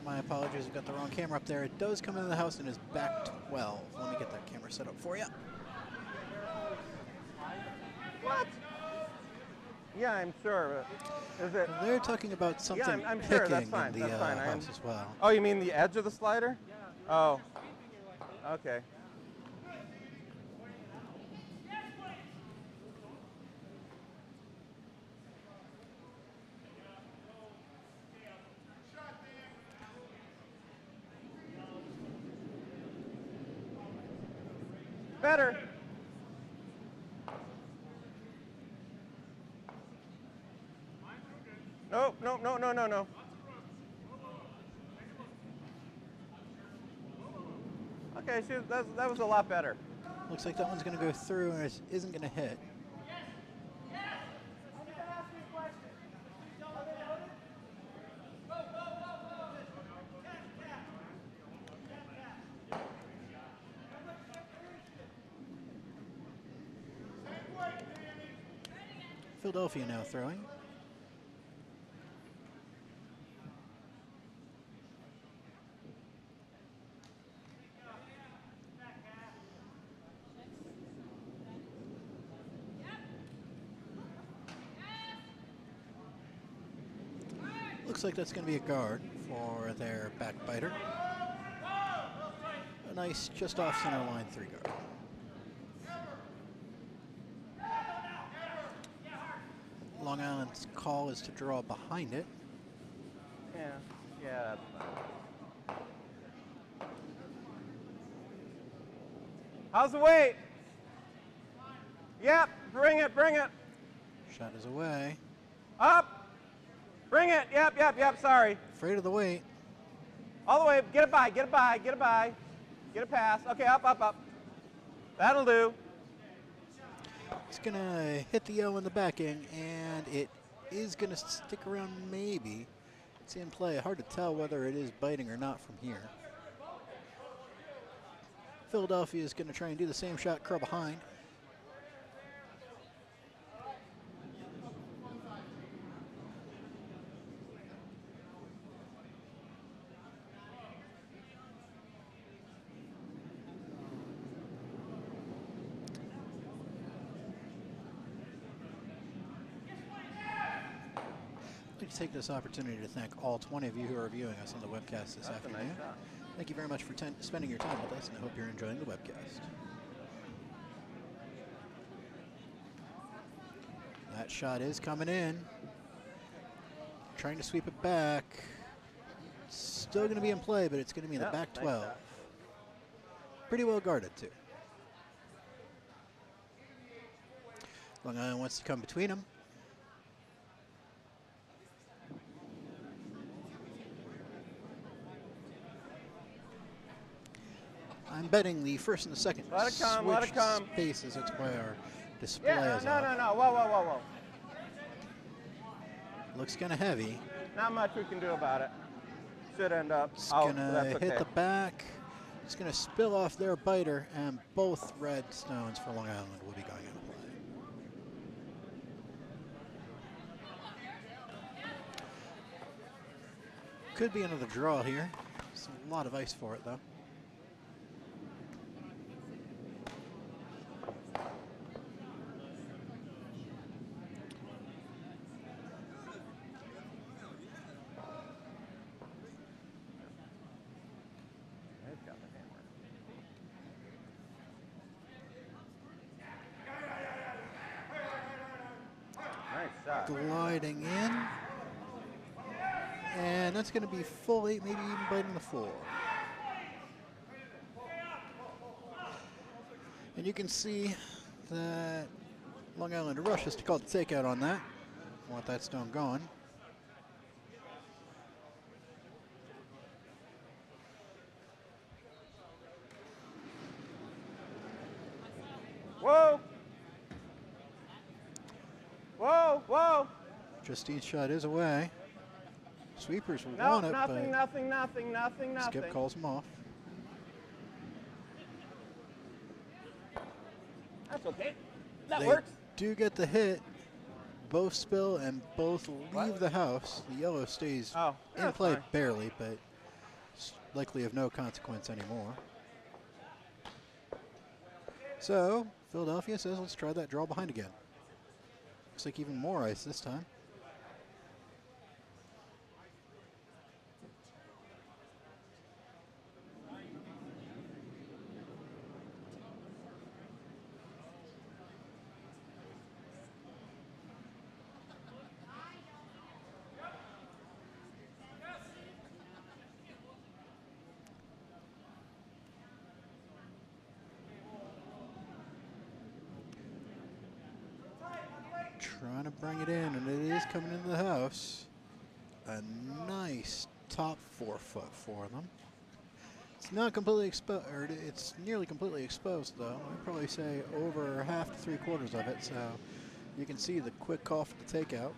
My apologies, I've got the wrong camera up there. It does come into the house and is back 12. Let me get that camera set up for you. What? Yeah, I'm sure. Is it? They're talking about something I'm sure. That's picking fine. in the That's fine. house as well. Oh, you mean the edge of the slider? Oh. Okay. Better. No, no, no, no, no, no. Okay, that was a lot better. Looks like that one's going to go through and it isn't going to hit. Philadelphia now throwing. Looks like that's going to be a guard for their backbiter. A nice just off center line 3 guard. Long Island's call is to draw behind it. Yeah, that's fine. How's the weight? Yep, bring it. Shot is away. Up. Bring it. Yep, sorry. Afraid of the weight. All the way, get it by. Get a pass. Okay, up. That'll do. It's going to hit the O in the backing, and it is going to stick around maybe. It's in play. Hard to tell whether it is biting or not from here. Philadelphia is going to try and do the same shot, curl behind. I'd like to take this opportunity to thank all 20 of you who are viewing us on the webcast this That's a nice afternoon. shot. Thank you very much for spending your time with us, and I hope you're enjoying the webcast. That shot is coming in. Trying to sweep it back. Still going to be in play, but it's going to be in the back 12. Nice. Pretty well guarded, too. Long Island wants to come between them. I'm betting the first and the second Let it come. spaces. That's why our display Yeah, is no. off. Whoa. Looks kind of heavy. Not much we can do about it. Should end up It's out. going to hit the back. It's going to spill off their biter, and both red stones for Long Island will be going into play. Could be another draw here. There's a lot of ice for it, though. They've got the hammer. Nice shot. Gliding in. And that's going to be full 8, maybe even biting the 4. And you can see that Long Island rushes to call the takeout on that. Want that stone going. Whoa. Justine's shot is away. Sweepers will No, want it, nothing. but Skip calls him off. That's okay. That They works. do get the hit. Both spill and both leave the house. The yellow stays Oh, in that's play fine. barely, but it's likely of no consequence anymore. So Philadelphia says, let's try that draw behind again. Looks like even more ice this time. Trying to bring it in, and it is coming into the house. A nice top 4 foot for them. It's not completely exposed, or it's nearly completely exposed though. I'd probably say over half to 3/4 of it, so you can see the quick call for the takeout.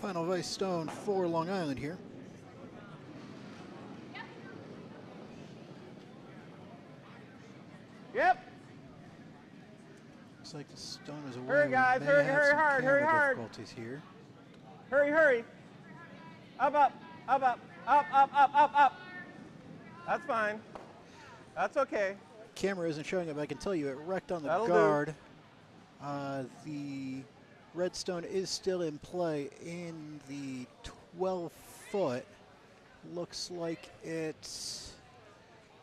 Final Vice Stone for Long Island here. Yep. Looks like the stone is away. Hurry, guys, We may hurry, have hurry some hard, camera hurry hard. difficulties here. Hurry, hurry. Up, up, up, up, up, up, up, up, up. That's fine. That's okay. Camera isn't showing it, but I can tell you it wrecked on the That'll do. guard. The redstone is still in play in the 12 foot. Looks like it's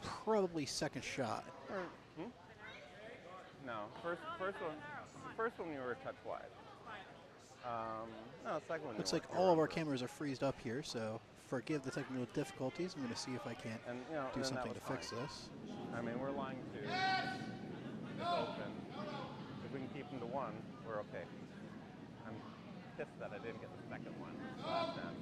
probably second shot. No, first one you were a touch wide. No, second one. Looks you like weren't. all of our cameras are freezed up here, so forgive the technical difficulties. I'm going to see if I can't And, you know, do and that something was to fix fine. this. I mean, we're line 2. It's open. If we can keep them to 1, we're okay. I'm pissed that I didn't get the second one last time.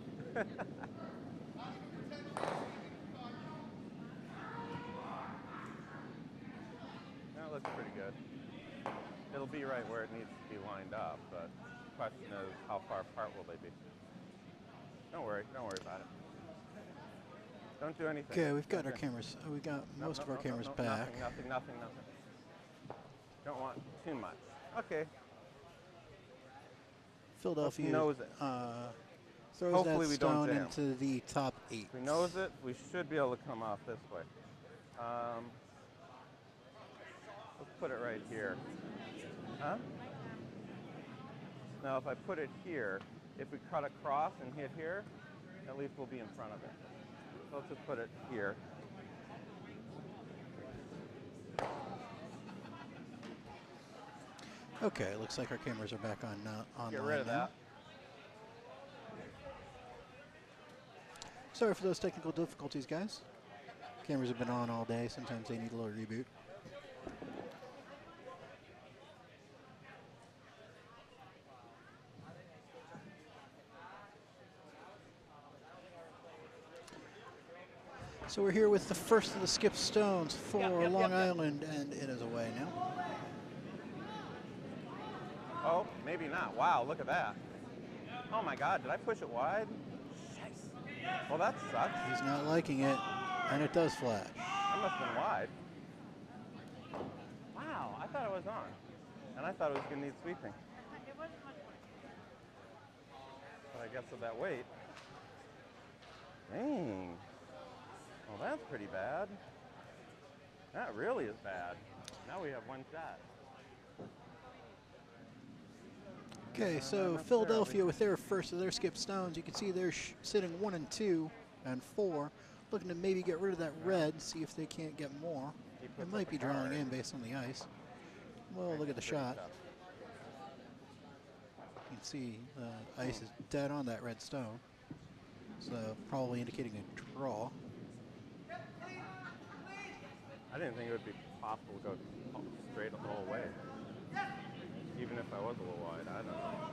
That looks pretty good. It'll be right where it needs to be lined up, but the question is, how far apart will they be? Don't worry about it. Don't do anything. Okay, we've got our Okay. cameras. We got No, most no, of our no, cameras no, back. Nothing. Don't want too much. Okay. Philadelphia nose it. throws Hopefully that we don't stone jam. into the top 8. If we nose it, we should be able to come off this way. Let's put it right here. Huh? Now, if I put it here, if we cut across and hit here, at least we'll be in front of it. So let's just put it here. Okay, looks like our cameras are back on online Get rid of now. that. Sorry for those technical difficulties, guys. Cameras have been on all day. Sometimes they need a little reboot. So we're here with the first of the skip stones for Yep. Long Island, and it is away now. Oh, maybe not. Wow, look at that. Oh my God, did I push it wide? Jeez. Well, that sucks. He's not liking it, and it does flash. That must have been wide. Wow, I thought it was on. And I thought it was going to need sweeping. But I guess with that weight. Dang. Well, that's pretty bad. That really is bad. Now we have one shot. Okay, so Philadelphia with their first of their skip stones. You can see they're sitting 1 and 2 and 4, looking to maybe get rid of that red, see if they can't get more. He It puts might up be a drawing card. in based on the ice. Well, look at the Good shot. stuff. You can see the ice is dead on that red stone, so probably indicating a draw. I didn't think it would be possible to go straight the whole way. Even if I was a little wide, I don't know.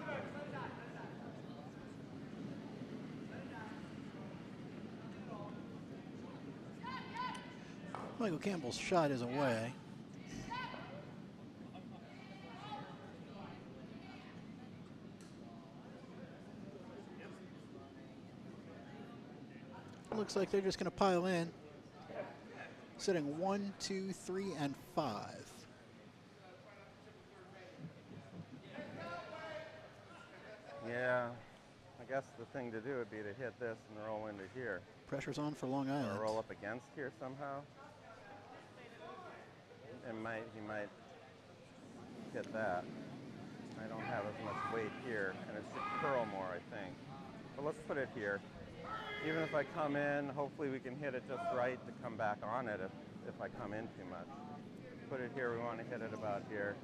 Michael Campbell's shot is away. Looks like they're just going to pile in. Sitting 1, 2, 3, and 5. Yeah, I guess the thing to do would be to hit this and roll into here. Pressure's on for Long Or Island. roll up against here somehow. He might hit that. I don't have as much weight here, and it should curl more, I think. But let's put it here. Even if I come in, hopefully we can hit it just right to come back on it if I come in too much. Put it here, we want to hit it about here.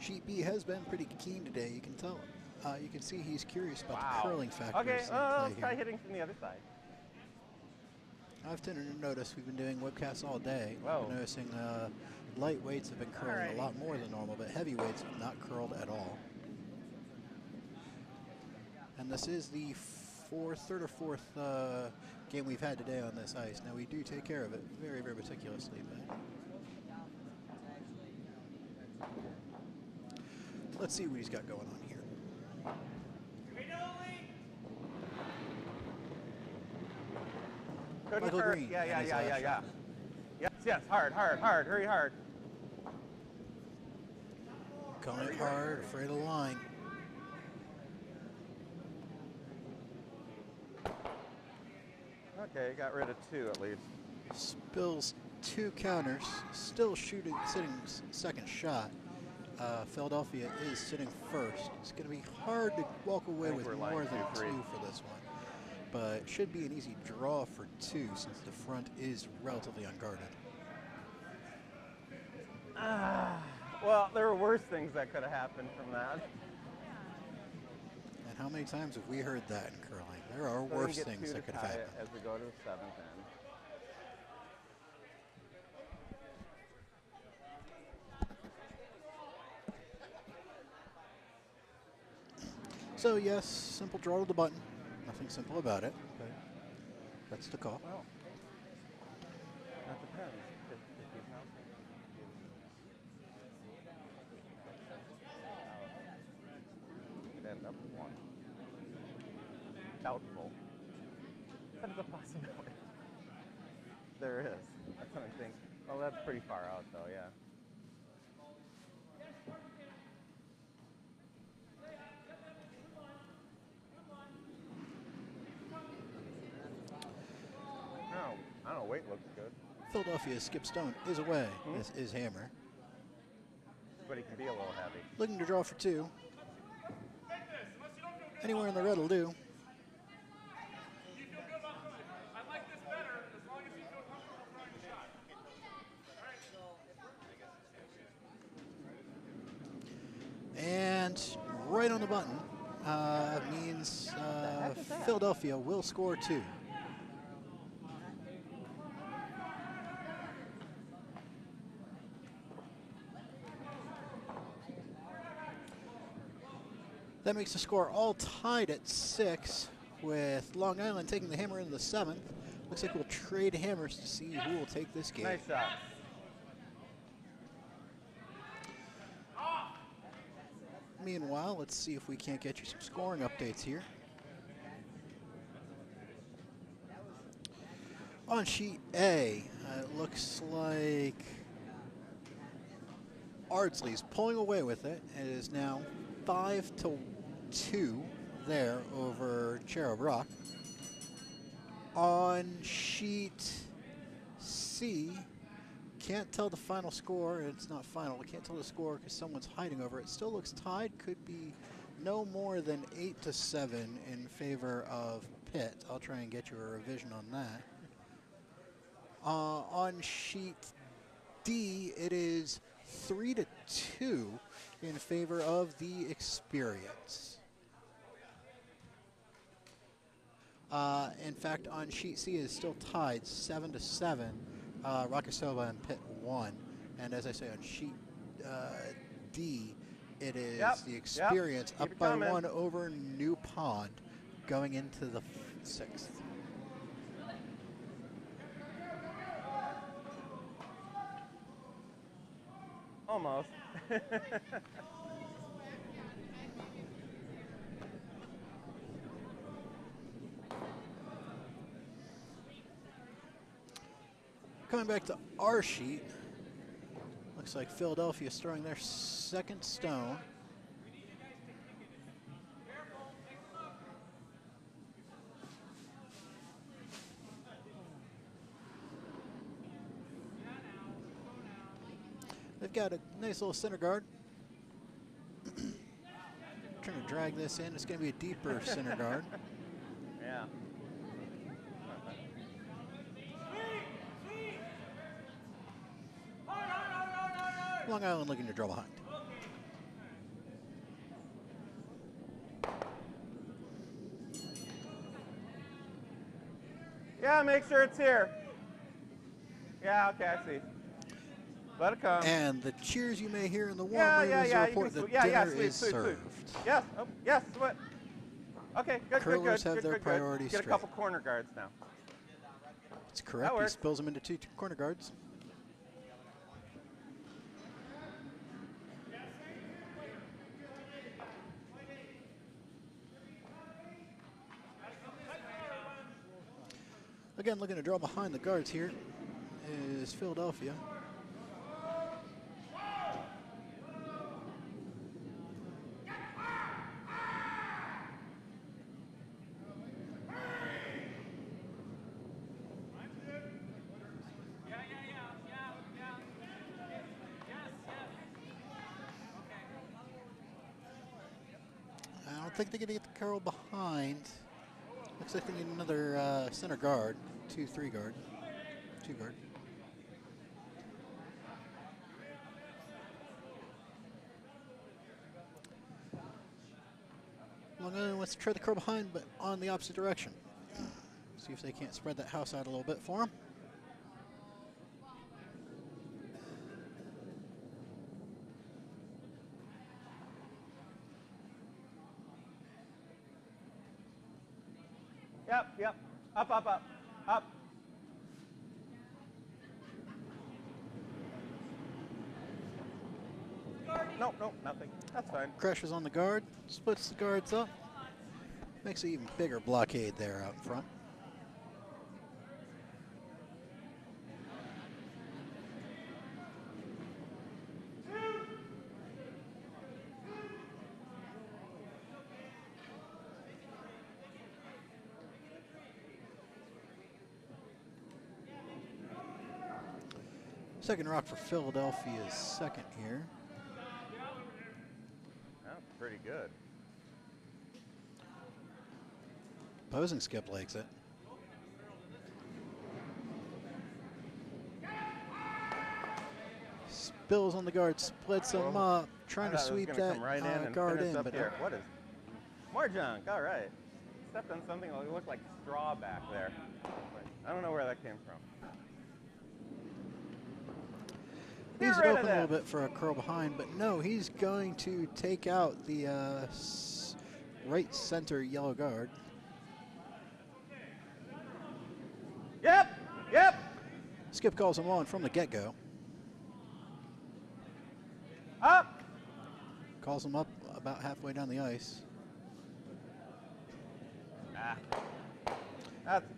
Sheet B has been pretty keen today, you can tell. You can see he's curious about Wow. the curling factors Okay, in play let's try here. hitting from the other side. I've tended to notice we've been doing webcasts all day. Whoa. We've been noticing light weights have been curling a lot more than normal, but heavy weights have not curled at all. And this is the third or fourth game we've had today on this ice. Now we do take care of it very, very meticulously, but let's see what he's got going on here. Couldn't Michael hurt. Green Yeah. and his last shot. Yes, hard, hurry hard. Coming it hard, afraid of the line. Okay, got rid of two at least. Spills 2 counters, still sitting second shot. Philadelphia is sitting first. It's going to be hard to walk away think with we're line more than 2-3. 2 for this one. But it should be an easy draw for 2 since the front is relatively unguarded. Well, there were worse things that could have happened from that. And how many times have we heard that in curling? There are So we worse get things two that to could have tie it happened. as we go to the seventh end. So yes, simple draw to the button. Nothing simple about it, but that's the call. Well, that depends. If he's not, could end up with one. Doubtful. That is a possibility. There is. That's what I'm thinking. Well, that's pretty far out, though. Yeah. No, I don't know. Weight looks good, Philadelphia Skip Stone is away. This is Hammer. but he can be a little heavy. Looking to draw for 2. Anywhere in the red will do. And right on the button means Philadelphia will score 2. That makes the score all tied at 6, with Long Island taking the hammer in the 7th. Looks like we'll trade hammers to see who will take this game. Nice shot. Meanwhile, let's see if we can't get you some scoring updates here. On sheet A, it looks like Ardsley's pulling away with it. It is now 5-2 there over Cherub Rock. On sheet C, can't tell the final score. It's not final. We can't tell the score because someone's hiding over it. Still looks tied. Could be no more than 8-7 in favor of Pitt. I'll try and get you a revision on that. On sheet D, it is 3-2 in favor of the Experience. In fact, on sheet C, it is still tied 7-7. Rakasoba and Pitt 1. And as I say, on sheet D, it is the Experience up by 1 over New Pond going into the 6th. Almost. Coming back to our sheet, looks Looks like Philadelphia's throwing their second stone. They've got a nice little center guard. Trying to drag this in. It's going to be a deeper center guard. Yeah. Long Island looking to draw behind. Yeah, make sure it's here. Yeah, okay, I see. Let it come. And the cheers you may hear in the warm Yeah, room yeah, is a report that yeah, dinner sweet, is sweet, served. sweet. Yes, oh, yes, what? Okay, good, Curlers good, have good, their good, priorities good. Get a straight. couple corner guards now. It's correct. He works. spills them into two corner guards. Again, looking to draw behind the guards here is Philadelphia. I don't think they're going to get the curl behind. Looks like they need another center guard, 2-3 guard, 2 guard. Long Island wants to try the curl behind, but on the opposite direction. See if they can't spread that house out a little bit for them. Yep. Up, up, up, up. Nope, nothing. That's fine. Crushes on the guard, splits the guards up. Makes an even bigger blockade there out front. Second rock for Philadelphia's second here. That's pretty good. Opposing skip legs it. Spills on the guard, splits them up, trying to sweep that guard in, but here. What is more junk? All right. Stepped on something that looked like straw back there. I don't know where that came from. He's open a little bit for a curl behind, but no, he's going to take out the right center yellow guard. Yep. Skip calls him on from the get-go. Up. Calls him up about halfway down the ice.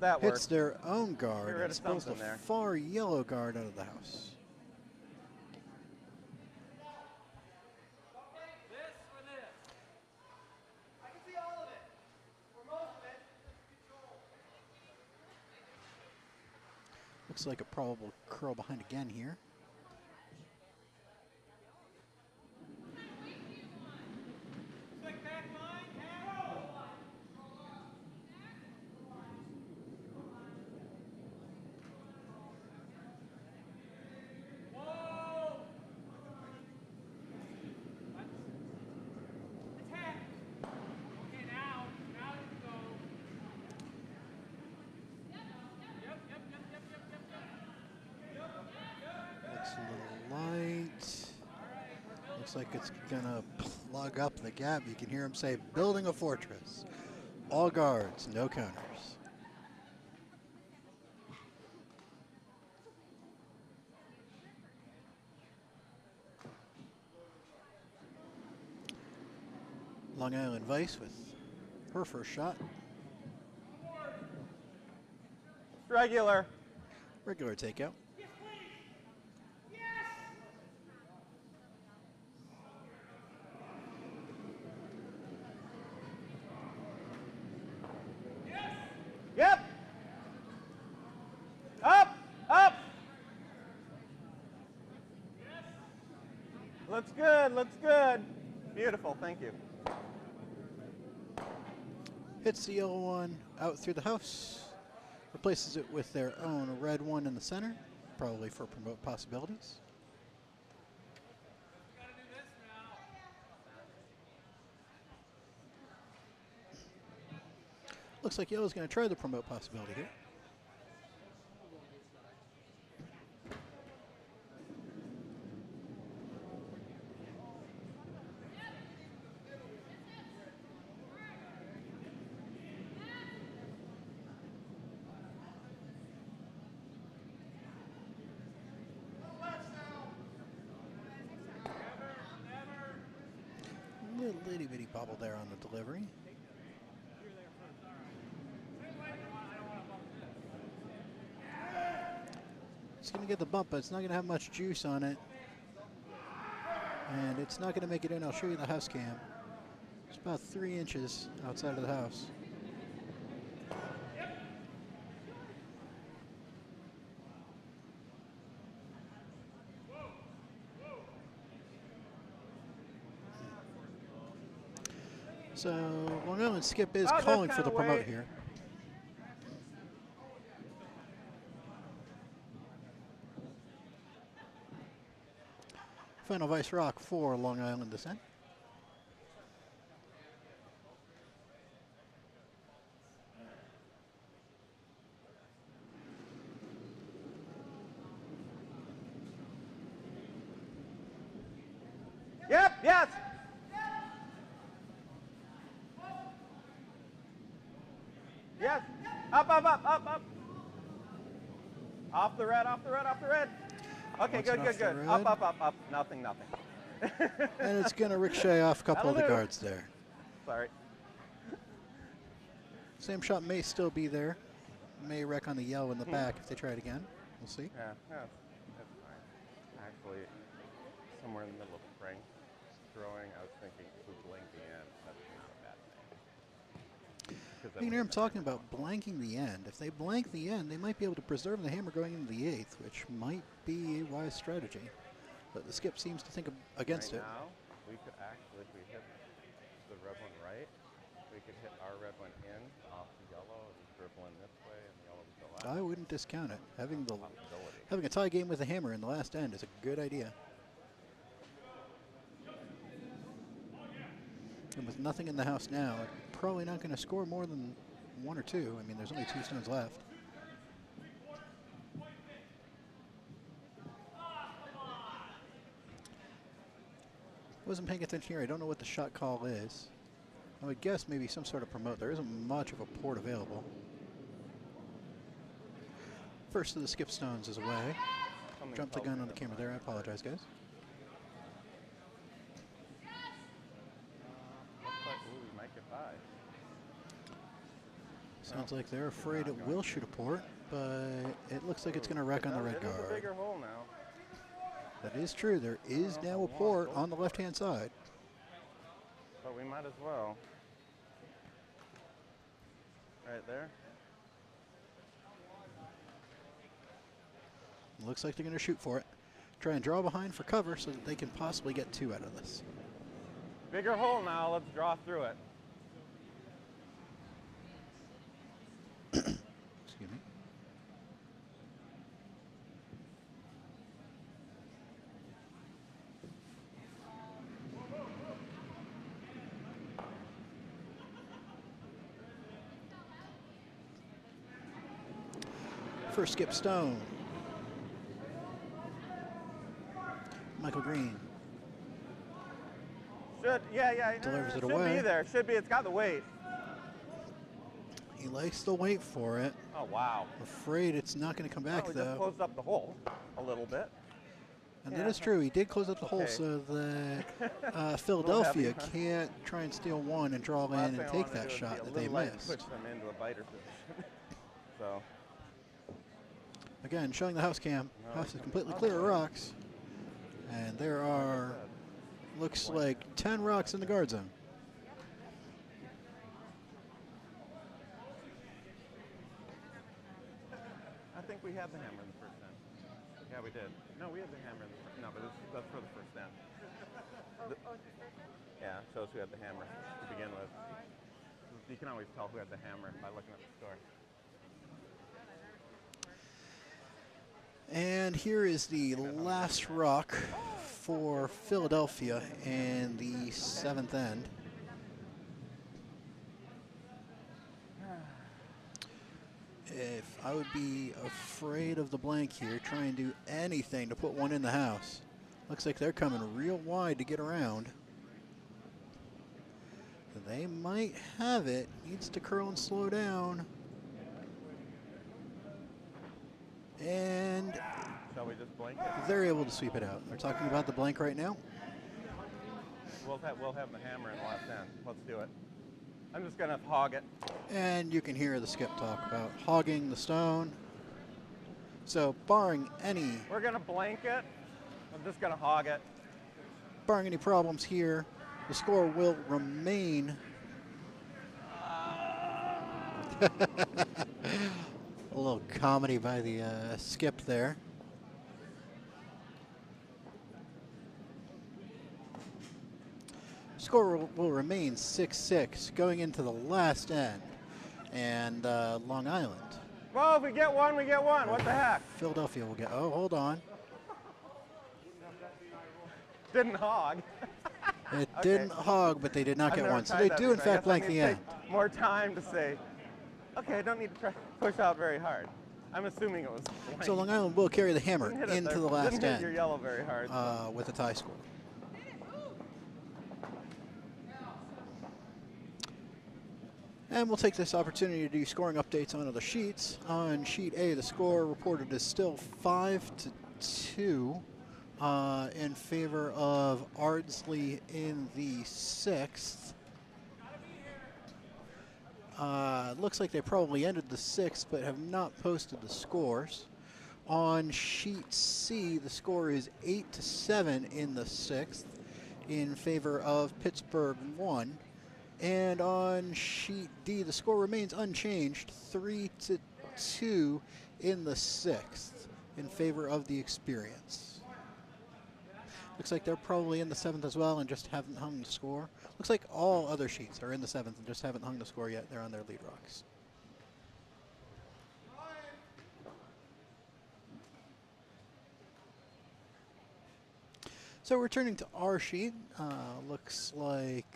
That works. Hits their own guard Get rid and of spills the something there. far yellow guard out of the house. Looks like a probable curl behind again here. Looks like it's gonna plug up the gap. You can hear him say, building a fortress. All guards, no counters. Long Island Vice with her first shot. Regular. Regular takeout. Looks good, looks good. Beautiful, thank you. Hits the yellow one out through the house. Replaces it with their own red one in the center, probably for promote possibilities. Looks like yellow's going to try the promote possibility here. Little itty bitty bobble there on the delivery. It's going to get the bump, but it's not going to have much juice on it. And it's not going to make it in. I'll show you the house cam. It's about 3 inches outside of the house. So Long Island Skip is calling for the promote here. Final Vice Rock for Long Island Descent. Yep, yes. Yes. Up, up, up, up, up. Off the red, off the red, off the red. Okay, Once good, off good, the good. red. Up, up, up, up. Nothing, nothing. And it's going to ricochet off a couple of the Hallelujah. guards there. Sorry. Same shot may still be there. May wreck on the yellow in the back if they try it again. We'll see. Yeah, that's fine. Actually, somewhere in the middle of Frank's throwing, I was thinking who blinked the end. That's not a bad thing. You can hear him talking about blanking the end. If they blank the end, they might be able to preserve the hammer going into the 8th, which might be a wise strategy. But the skip seems to think against right it. Now, we could actually, if we hit the red one right, we could hit our red one in off the yellow and dribble in this way, and the yellow would go out. I wouldn't discount it. Having Possibility. a tie game with the hammer in the last end is a good idea. And with nothing in the house now, probably not going to score more than 1 or 2. I mean, there's only 2 stones left. Wasn't paying attention here. I don't know what the shot call is. I would guess maybe some sort of promote. There isn't much of a port available. First of the skip stones is away. Jumped the gun on the camera there. I apologize, guys. Looks like, ooh, we might get by. Sounds like they're afraid it will shoot a port, but it looks like it's going to wreck on the red It is a guard. bigger hole now. That is true. There is now a port on the left-hand side. But we might as well. Right there. Looks like they're going to shoot for it. Try and draw behind for cover so that they can possibly get 2 out of this. Bigger hole now. Let's draw through it. Excuse me. First skip stone. Michael Green. Yeah. Delivers it should away. be there. Should be. It's got the weight. He likes to wait for it. Oh, wow. Afraid it's not going to come back, Well, we just though. closed up the hole a little bit. And that is true. He did close up the hole Okay. so that Philadelphia heavy, huh? can't try and steal 1 and draw Last in thing and I take wanna that do is shot be a that they little light and missed. push them into a biter position. So, Again, showing the house cam. No, House is completely clear of rocks. And there are, looks like 10 rocks in the guard zone. I think we had the hammer the first time. Yeah, we did. No, we had the hammer. No, but that's for the first end. Yeah, it shows who had the hammer to begin with. You can always tell who had the hammer by looking at the score. And here is the last rock for Philadelphia in the 7th end. If I would be afraid of the blank here, try and do anything to put one in the house. Looks like they're coming real wide to get around. They might have it. Needs to curl and slow down. And shall we just blank it? They're able to sweep it out. They're talking about the blank right now. We'll have the hammer in the last end. Let's do it. I'm just going to hog it. And you can hear the skip talk about hogging the stone. So barring any... We're going to blank it. I'm just going to hog it. Barring any problems here, the score will remain... A little comedy by the skip there. Score will remain 6-6 going into the last end. And Long Island. Well, if we get one, we get one. What the heck? Philadelphia will get... Oh, hold on. Didn't hog. It didn't hog, but they did not get one. So they do, in fact, blank the end. More time to say, okay, I don't need to try push out very hard. I'm assuming it was blank. So Long Island will carry the hammer into the last Didn't end. hit your yellow very hard. With a tie score. And we'll take this opportunity to do scoring updates on other sheets. On sheet A, the score reported is still 5-2 in favor of Ardsley in the 6th. Looks like they probably ended the 6th, but have not posted the scores. On sheet C, the score is 8-7 in the 6th in favor of Pittsburgh 1. And on sheet D, the score remains unchanged, 3-2 in the 6th in favor of the Experience. Looks like they're probably in the 7th as well and just haven't hung the score. Looks like all other sheets are in the 7th and just haven't hung the score yet. They're on their lead rocks. So returning to our sheet, looks like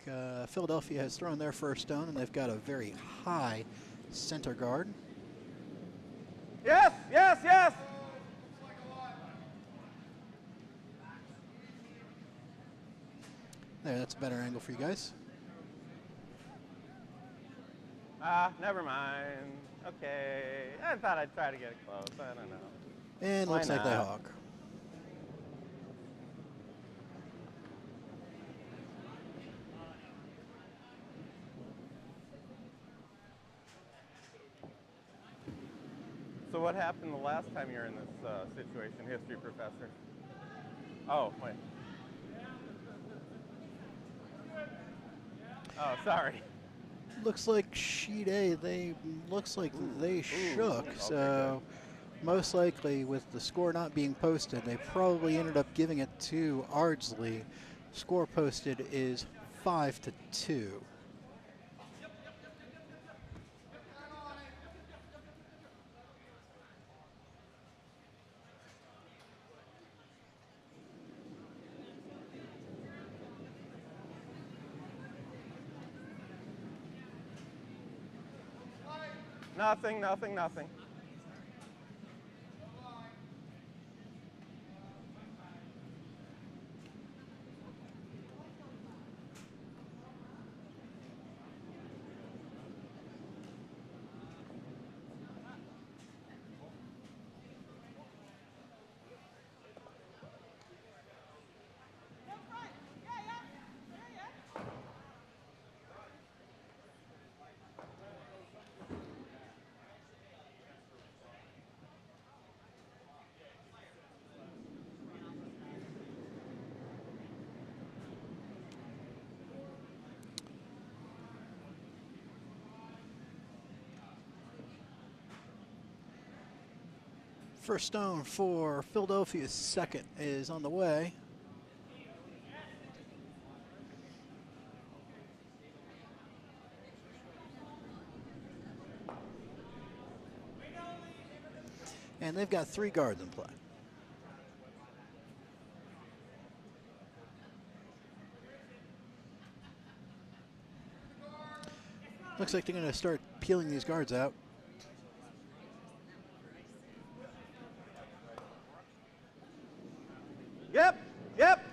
Philadelphia has thrown their first stone, and they've got a very high center guard. Yes, yes, yes! There, that's a better angle for you guys. Never mind. Okay. I thought I'd try to get it close. I don't know. And Why looks like they not? hog. So what happened the last time you were in this situation, history professor? Oh, wait. Oh, sorry. Looks like sheet A, looks like they shook. Okay, So most likely with the score not being posted, they probably ended up giving it to Ardsley. Score posted is 5-2. Nothing, nothing, nothing. First stone for Philadelphia's second is on the way. And they've got 3 guards in play. Looks like they're going to start peeling these guards out. Yep, yep.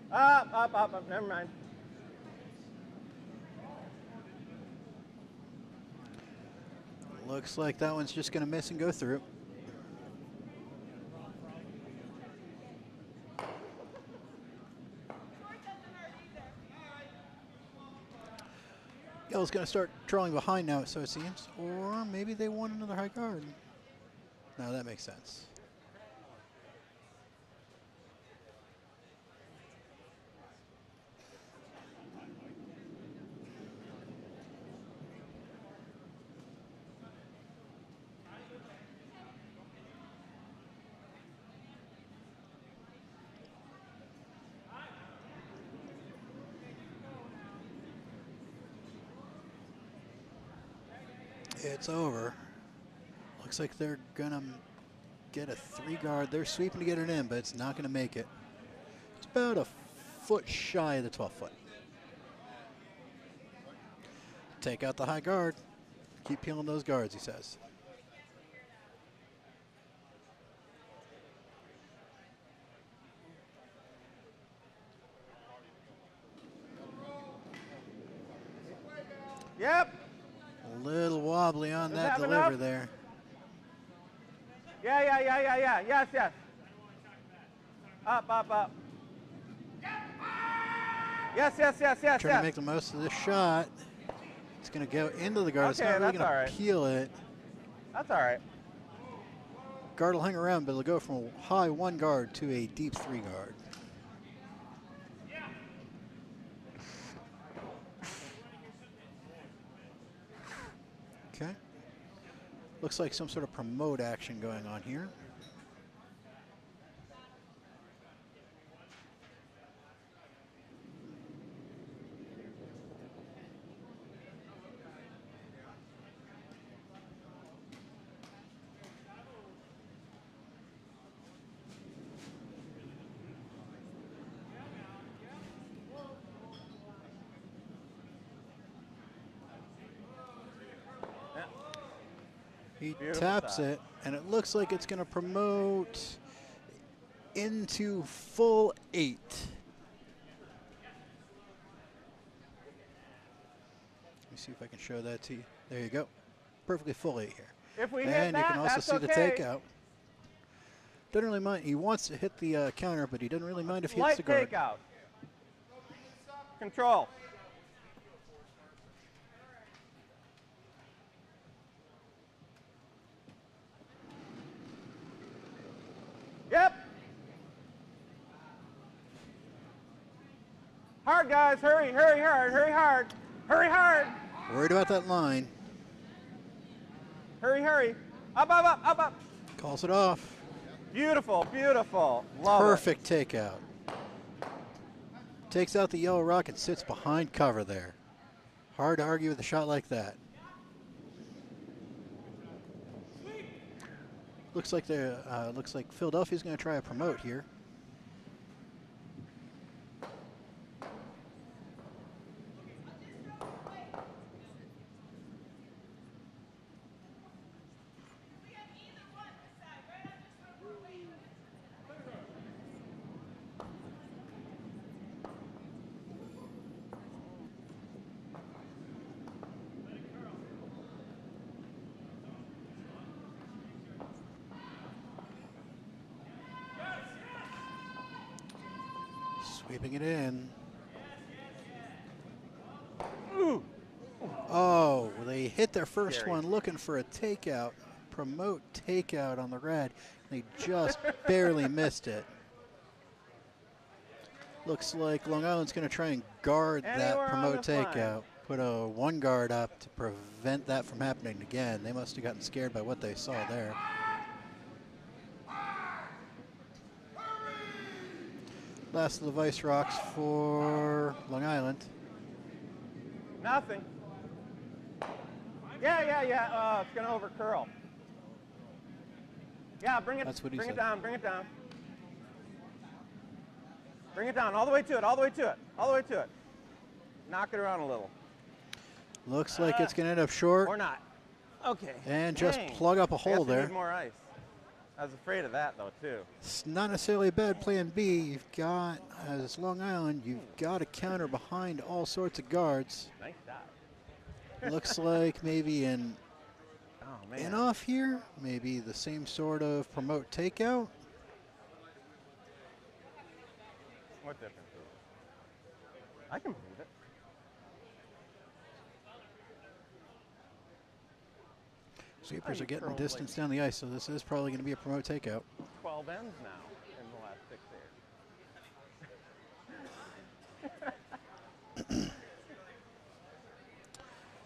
Up, never mind. Looks like that one's just going to miss and go through. Yellow's going to start drawing behind now, so it seems. Or maybe they want another high guard. No, that makes sense. It's over. Looks like they're gonna get a 3 guard. They're sweeping to get it in, but it's not gonna make it. It's about a foot shy of the 12 foot. Take out the high guard. Keep peeling those guards, he says. Yep. A little wobbly on Does that that have deliver enough? there. Yeah. Yes. Up. Yes. Trying to make the most of this shot. It's going to go into the guard. It's Okay, not really that's going all right. to peel it. That's all right. Guard will hang around, but it'll go from a high 1 guard to a deep 3 guard. Okay. Looks like some sort of promote action going on here. He Beautiful taps shot. it, and it looks like it's going to promote into full 8. Let me see if I can show that to you. There you go. Perfectly full 8 here. If we hit And you that, can also that's see the okay. takeout. Doesn't really mind. He wants to hit the counter, but he doesn't really mind if he Light hits the guard. takeout. Control. Yep. Hard, guys. Hurry hard. Hurry hard. Worried about that line. Hurry. Up. Calls it off. Beautiful. Love Perfect takeout. Takes out the yellow rock and sits behind cover there. Hard to argue with a shot like that. Looks like Philadelphia's going to try a promote here. Sweeping it in. Ooh. Oh, they hit their first Scary. one looking for a takeout. Promote takeout on the red. They just barely missed it. Looks like Long Island's going to try and guard Anywhere that on promote the flank. takeout. put a one guard up to prevent that from happening again. They must have gotten scared by what they saw there. Last of the Vice Rocks for Long Island. Nothing. Yeah. Oh, it's gonna over curl. Yeah, bring it. That's what he bring said. it down. Bring it down. Bring it down all the way to it. All the way to it. All the way to it. Knock it around a little. Looks like it's going to end up short. Or not. Okay. And just Dang. plug up a I guess hole we there. need more ice. I was afraid of that though too. It's not necessarily a bad plan B. You've got, as Long Island, you've got a counter behind all sorts of guards. Nice shot. Looks like maybe an Oh man. in off here. Maybe the same sort of promote takeout. What difference is it? I can believe it. Sweepers I'm are getting curled distance like- down the ice, so this is probably going to be a promote takeout. 12 ends now in the last 6 years.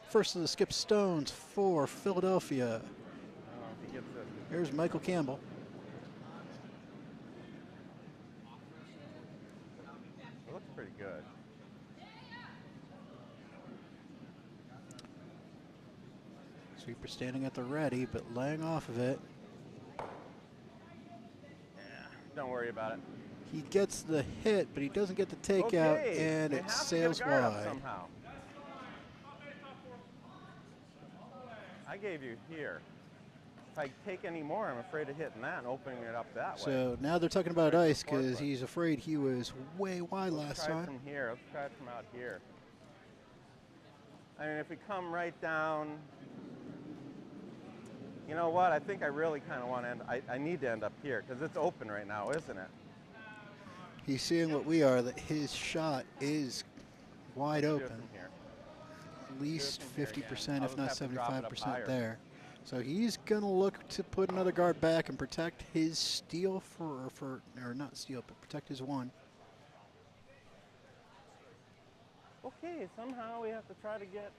First of the skip stones for Philadelphia. I don't know if he gets this. Here's Michael Campbell. It looks pretty good. Sweeper standing at the ready, but laying off of it. Yeah, don't worry about it. He gets the hit, but he doesn't get the takeout, Okay, and they it have to get a sails guard up wide. somehow. I gave you here. If I take any more, I'm afraid of hitting that and opening it up that way. So now they're talking about Right ice before, because but- he's afraid he was way wide Let's last try time. from here. Let's try it from out here. I mean, if we come right down, you know what? I think I really kind of want to end. I need to end up here because it's open right now, isn't it? He's seeing what we are, that his shot is wide Do it open. from here. At least from here again. 50%, I'll if just not have to drop it up 75% higher. there. So he's going to look to put another guard back and protect his steal or not steal, but protect his one. Okay, somehow we have to try to get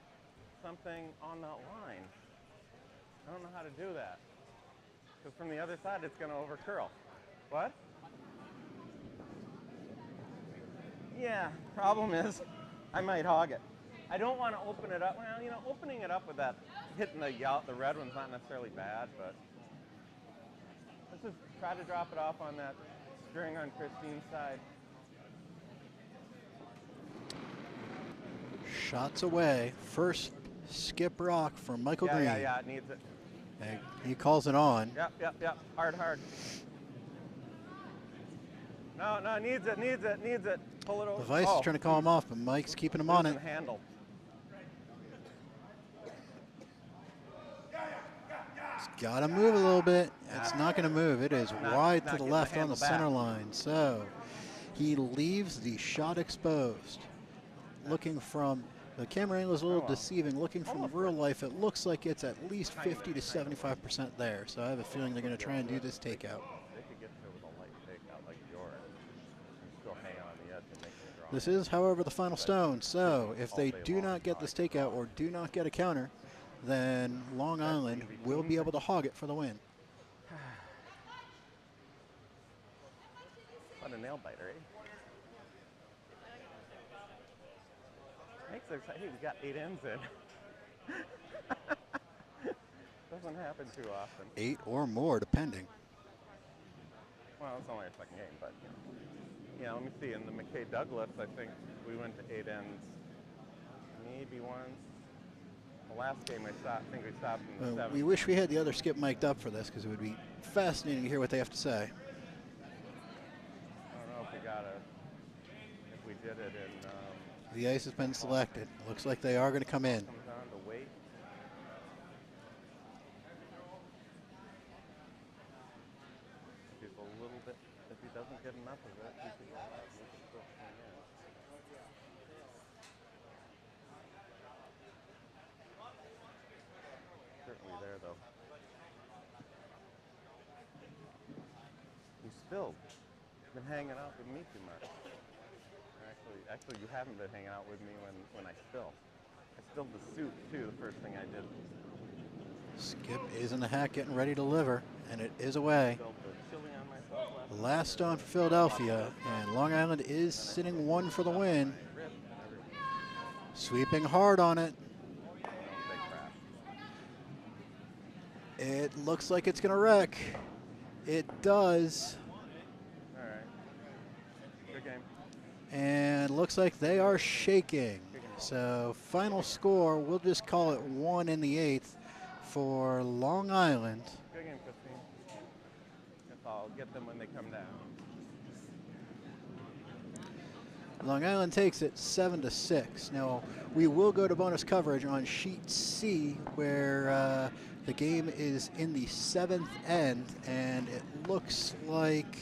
something on that line. I don't know how to do that. Because from the other side, it's going to over curl. What? Yeah, problem is, I might hog it. I don't want to open it up. Well, you know, opening it up with that, hitting the red one's not necessarily bad, but let's just try to drop it off on that string on Christine's side. Shots away. First skip rock from Michael Green. Yeah, it needs it. And he calls it on. Yep. Hard. No, it needs it. Pull it over. The Vice is trying to call him off, but Mike's keeping him on it. Handle. It's got to move a little bit. It's not going to move. It is wide to the not getting the left on the handle back. center line. So he leaves the shot exposed. Looking from the camera angle is a little deceiving. Looking from real life, it looks like it's at least 50 to 75% there. So I have a feeling they're going to try and do this takeout. They could get there with a light takeout like yours and still hang on the edge and make it draw. This is, however, the final stone. So if they do not get this takeout or do not get a counter, then Long Island will be able to hog it for the win. What a nail biter, eh? Makes it exciting. Hey, we got 8 ends in. Doesn't happen too often. 8 or more, depending. Well, it's only our second game, but yeah. Let me see. In the McKay Douglas, I think we went to 8 ends, maybe once. The last game I think we stopped in the 7th. We wish we had the other skip mic'd up for this because it would be fascinating to hear what they have to say. I don't know if we did it in. The ice has been selected. Looks like they are going to come in. Comes down to weight. If he's a little bit, if he doesn't get enough of it, he could still swing in. Certainly there though. You spilled. You've been hanging out with me too much. Actually, you haven't been hanging out with me when I spill. Still the soup, too, the first thing I did. Skip is in the hat getting ready to deliver, and it is away. Spilled the chili on myself last night. Last stone for Philadelphia, and Long Island is sitting one for the win. Rip and everything. Sweeping hard on it. They crashed. It looks like it's going to wreck. It does. All right. Good game. And looks like they are shaking. So final score, we'll just call it 1 in the 8th for Long Island. Good game, Christine. Guess I'll get them when they come down. Long Island takes it 7-6. Now we will go to bonus coverage on sheet C, where the game is in the 7th end, and it looks like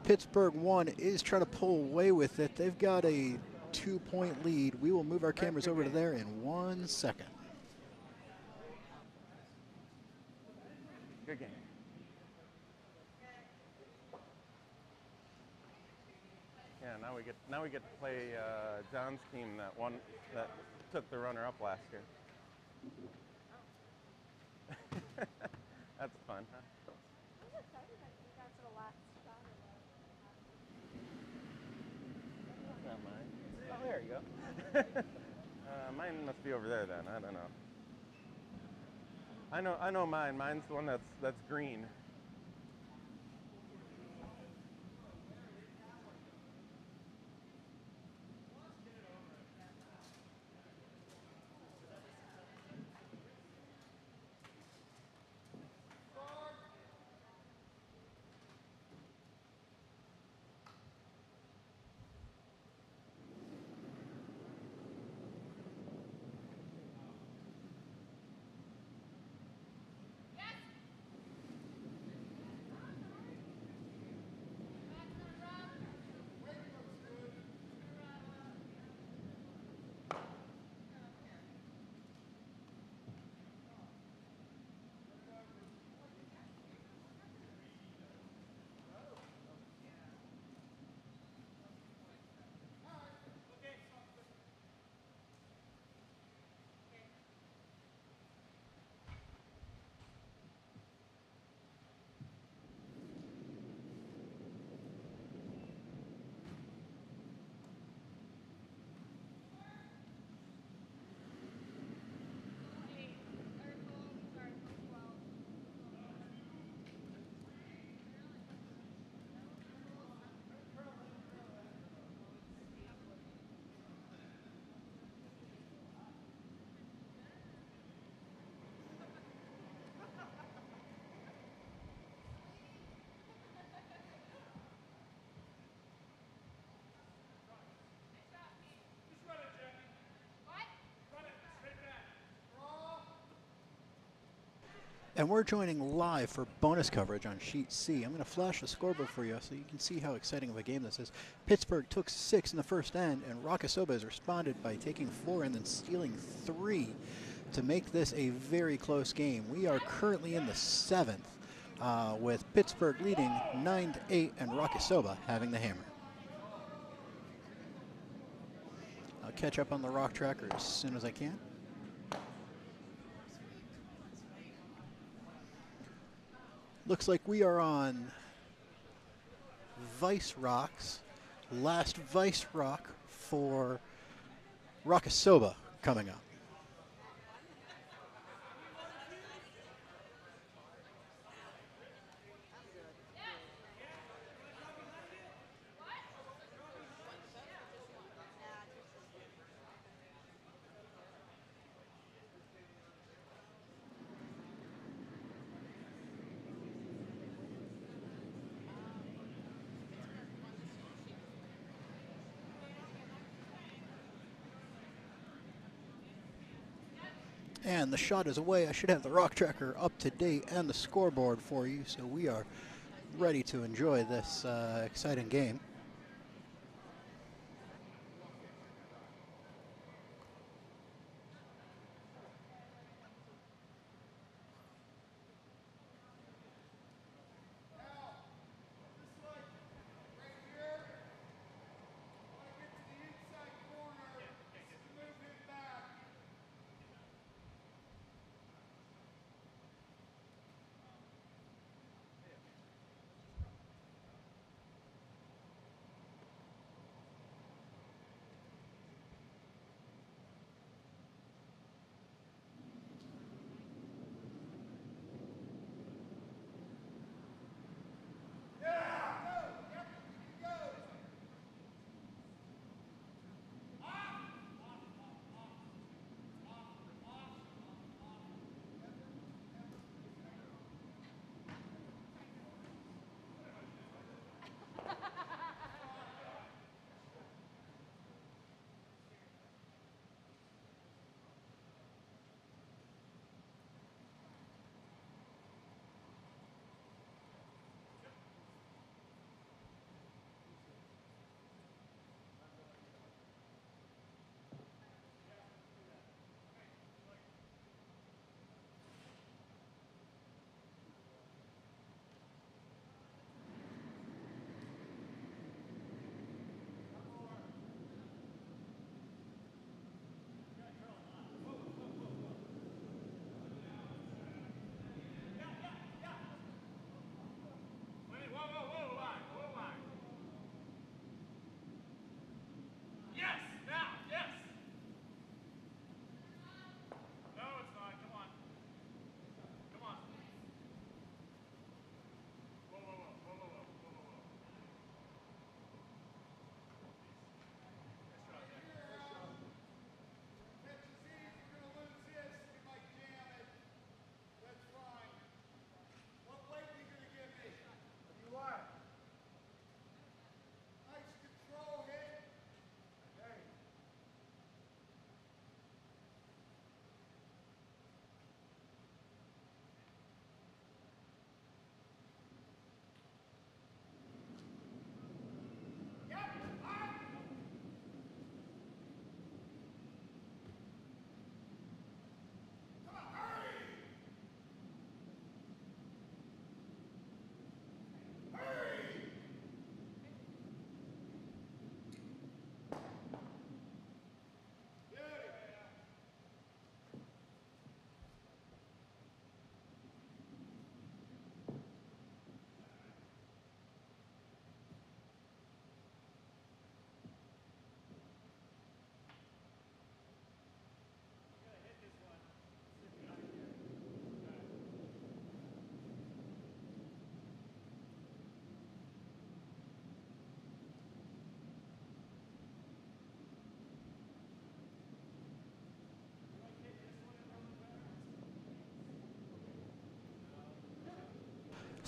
Pittsburgh 1 is trying to pull away with it. They've got a 2-point lead. We will move our cameras over to there in 1 second. Good game. Yeah, now we get to play John's team that took the runner-up last year. That's fun, huh? I'm excited that you guys are the last shot of Not mine. Oh, there you go. Mine must be over there then. I don't know. I know mine. Mine's the one that's green. And we're joining live for bonus coverage on sheet C. I'm going to flash the scoreboard for you so you can see how exciting of a game this is. Pittsburgh took 6 in the first end, and Rokasoba has responded by taking 4 and then stealing 3 to make this a very close game. We are currently in the 7th with Pittsburgh leading 9-8 and Rokasoba having the hammer. I'll catch up on the rock tracker as soon as I can. Looks like we are on Vice Rocks. Last Vice Rock for Rokasoba coming up. And the shot is away. I should have the rock tracker up to date and the scoreboard for you, so we are ready to enjoy this exciting game.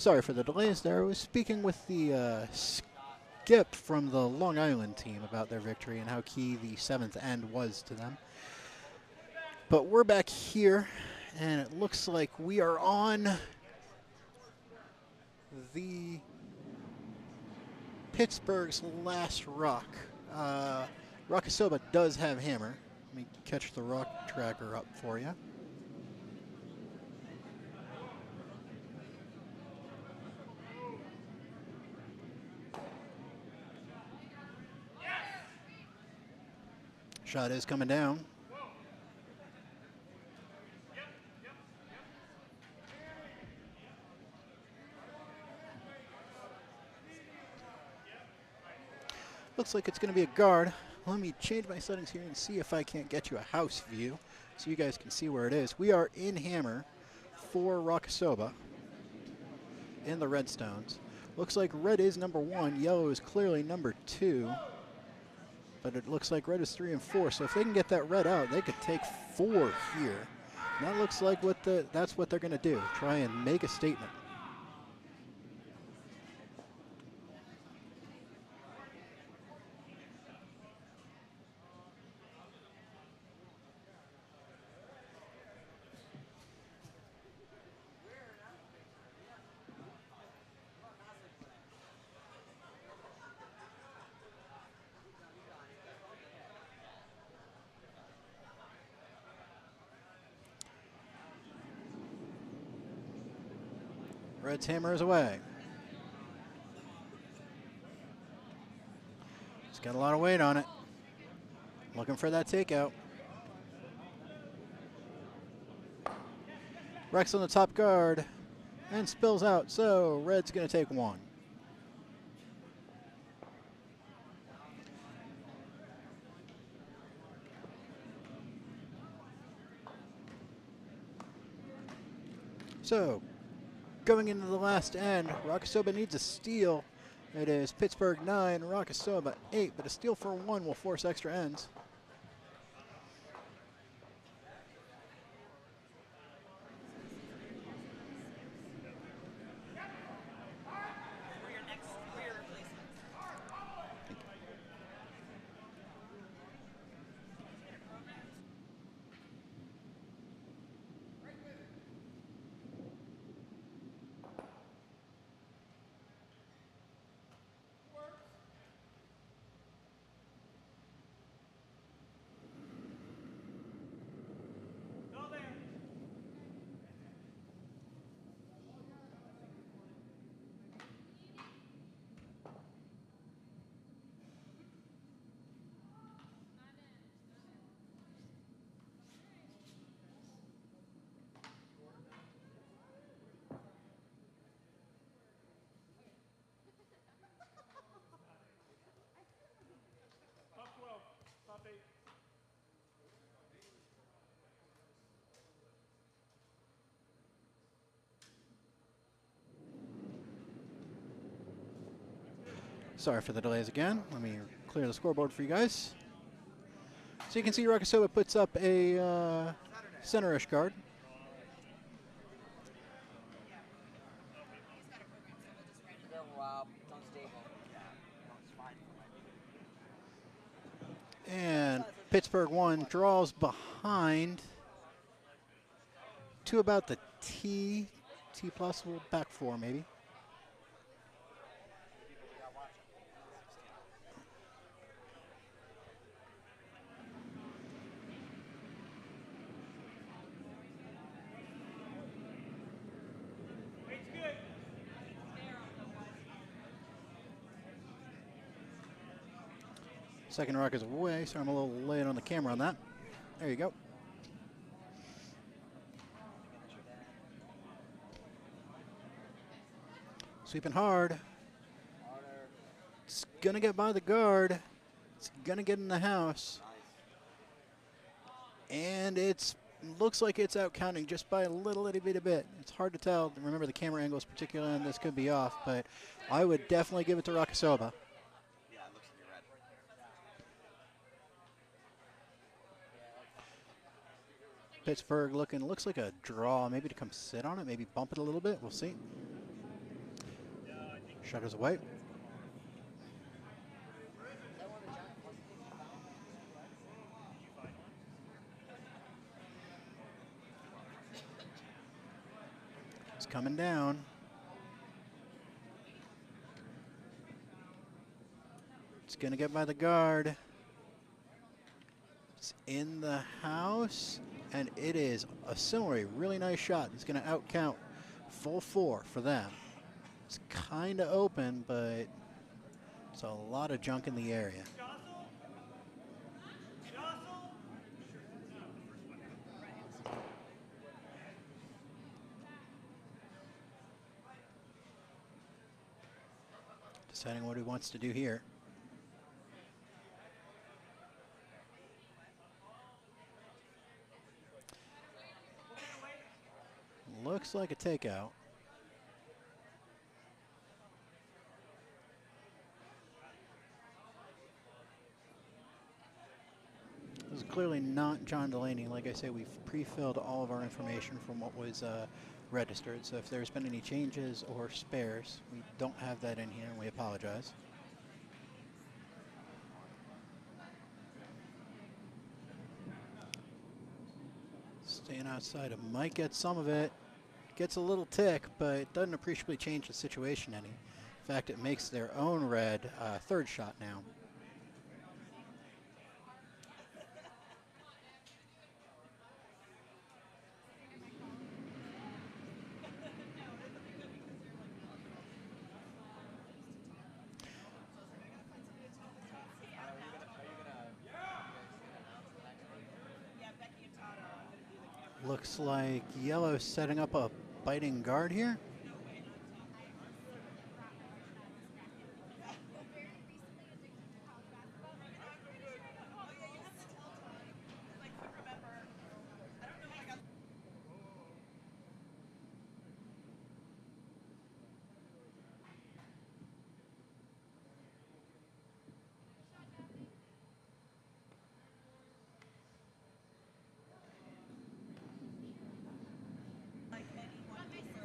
Sorry for the delays there. I was speaking with the skip from the Long Island team about their victory and how key the 7th end was to them. But we're back here, and it looks like we are on the Pittsburgh's last rock. Rockasoba does have hammer. Let me catch the rock tracker up for you. Shot is coming down. Looks like it's going to be a guard. Let me change my settings here and see if I can't get you a house view so you guys can see where it is. We are in hammer for Rockasoba in the Redstones. Looks like red is number 1, yellow is clearly number 2, but it looks like red is 3 and 4. So if they can get that red out, they could take 4 here. And that looks like that's what they're going to do, try and make a statement. Red's hammer is away. It's got a lot of weight on it. Looking for that takeout. Rex on the top guard and spills out, so red's going to take 1. So, going into the last end, Rockasoba needs a steal. It is Pittsburgh 9, Rockasoba 8, but a steal for 1 will force extra ends. Sorry for the delays again. Let me clear the scoreboard for you guys. So you can see Rockasoba puts up a center-ish guard. And Pittsburgh 1 draws behind to about the T plus, back 4 maybe. Second rock is away, so I'm a little late on the camera on that. There you go. Sweeping hard. It's going to get by the guard. It's going to get in the house. And it looks like it's out counting just by a little itty bitty bit. It's hard to tell. Remember, the camera angles particularly on this could be off, but I would definitely give it to Rockasoba. Pittsburgh looks like a draw, maybe to come sit on it, maybe bump it a little bit. We'll see. Shutters away. It's coming down. It's going to get by the guard. It's in the house, and it is a similarly really nice shot. It's going to outcount full 4 for them. It's kind of open, but it's a lot of junk in the area. Deciding what he wants to do here. Looks like a takeout. This is clearly not John Delaney. Like I say, we've pre-filled all of our information from what was registered. So if there's been any changes or spares, we don't have that in here, and we apologize. Staying outside of Mike gets some of it. Gets a little tick, but it doesn't appreciably change the situation any. In fact, it makes their own red third shot now. Looks like yellow setting up a biting guard here.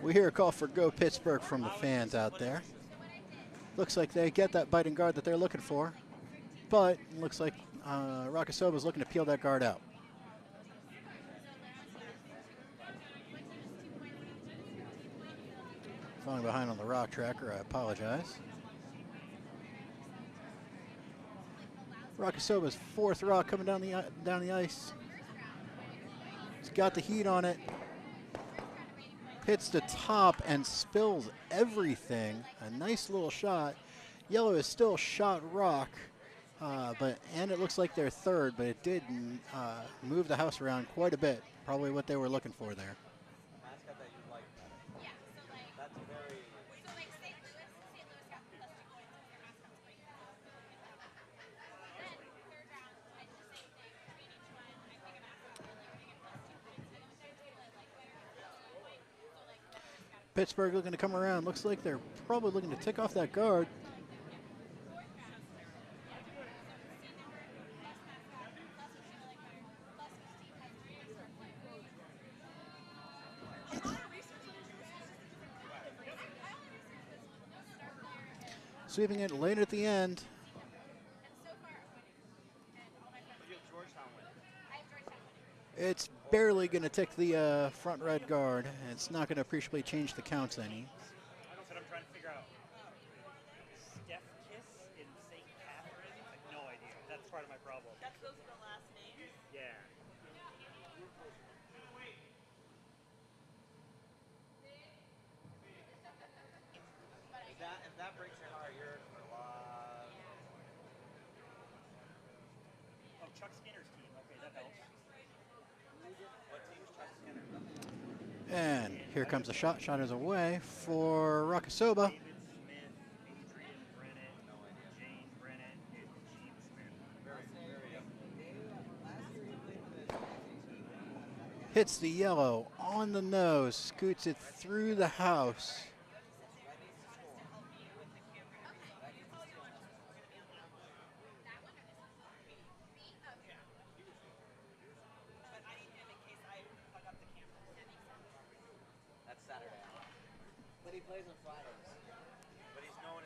We hear a call for Go Pittsburgh from the fans out there. Looks like they get that biting guard that they're looking for, but it looks like Rakasoba's looking to peel that guard out. Falling behind on the rock tracker, I apologize. Rakasoba's 4th rock coming down the ice. He's got the heat on it. Hits the top and spills everything. A nice little shot. Yellow is still shot rock, and it looks like they're 3rd, but it did move the house around quite a bit. Probably what they were looking for there. Pittsburgh looking to come around. Looks like they're probably looking to tick off that guard. Sweeping it late at the end. It's barely going to tick the front red guard. It's not going to appreciably change the counts any. That's what I'm trying to figure out. Steph Kiss in St. Catharines? I have no idea. That's part of my problem. That's those are the last names? Yeah. If that breaks your heart, you're in for a lot. Oh, Chuck Skinner's team. Okay, that helps. What team's Chuck Skinner? And here comes the shot. Shot is away for Rakasoba. David Smith, Adrian Brennan, Jane Brennan, and Gene Smith. Hits the yellow on the nose. Scoots it through the house. That's Saturday. But he plays on Fridays. But he's known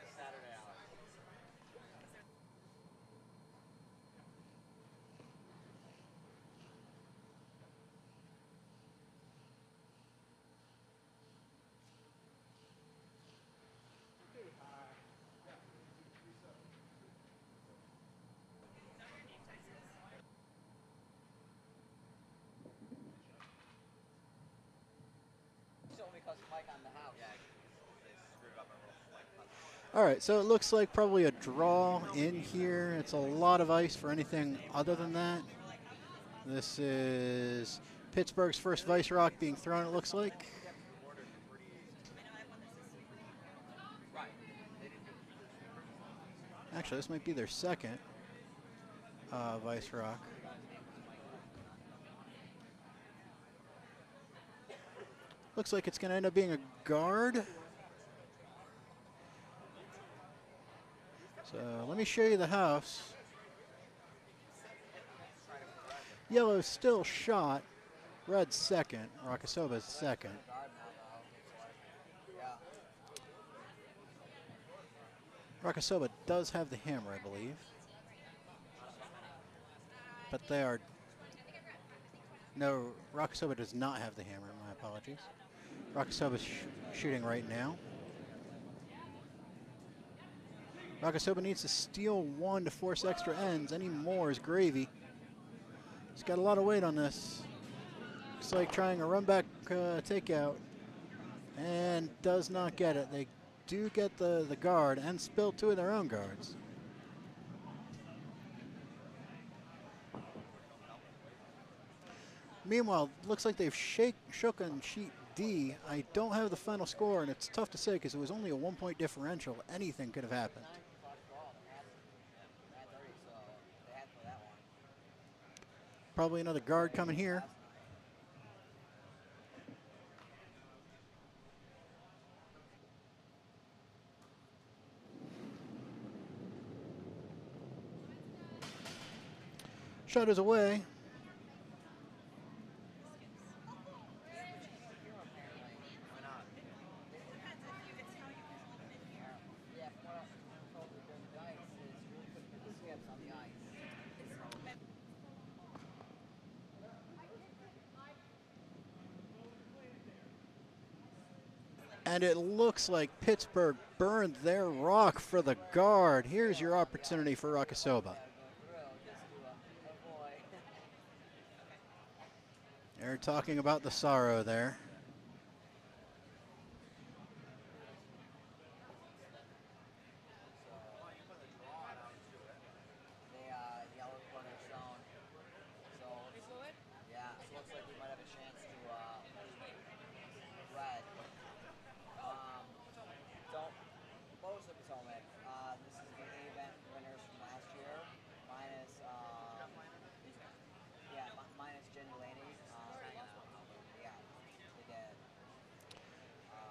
All right, so it looks like probably a draw in here. It's a lot of ice for anything other than that. This is Pittsburgh's first Vice Rock being thrown, it looks like. Actually, this might be their second Vice Rock. Looks like it's going to end up being a guard. So let me show you the house. Yellow's still shot. Red's second. Rakasoba's second. Rakasoba does have the hammer, I believe. But they are... No, Rakasoba does not have the hammer. My apologies. Rakasoba's shooting right now. Rakasoba needs to steal one to force extra ends. Any more is gravy. He's got a lot of weight on this. Looks like trying a run back takeout. And does not get it. They do get the guard and spill two of their own guards. Meanwhile, looks like they've shook on sheet D. I don't have the final score, and it's tough to say because it was only a 1-point differential. Anything could have happened. Probably another guard coming here. Shot is away. And it looks like Pittsburgh burned their rock for the guard. Here's your opportunity for Rakasoba. They're talking about the sorrow there.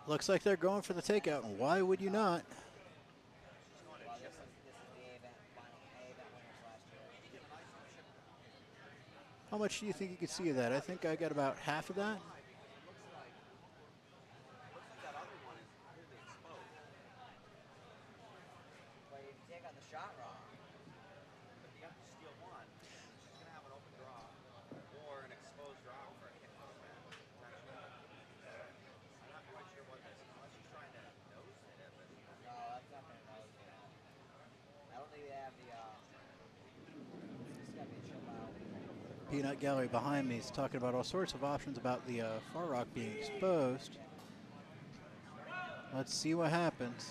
Looks like they're going for the takeout, and why would you not? How much do you think you could see of that? I think I got about half of that. Peanut Gallery behind me is talking about all sorts of options about the far rock being exposed. Let's see what happens.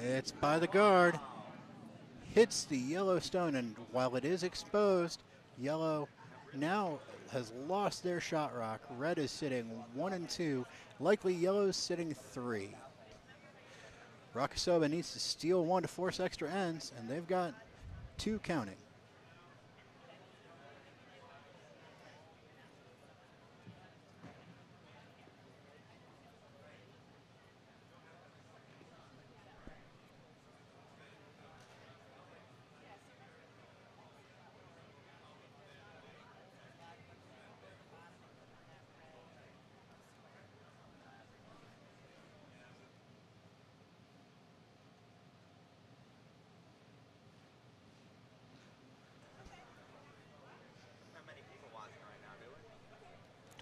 It's by the guard. Hits the Yellowstone, and while it is exposed, Yellow now has lost their shot rock. Red is sitting 1 and 2. Likely Yellow's sitting 3. Rakasoba needs to steal one to force extra ends, and they've got 2 counting.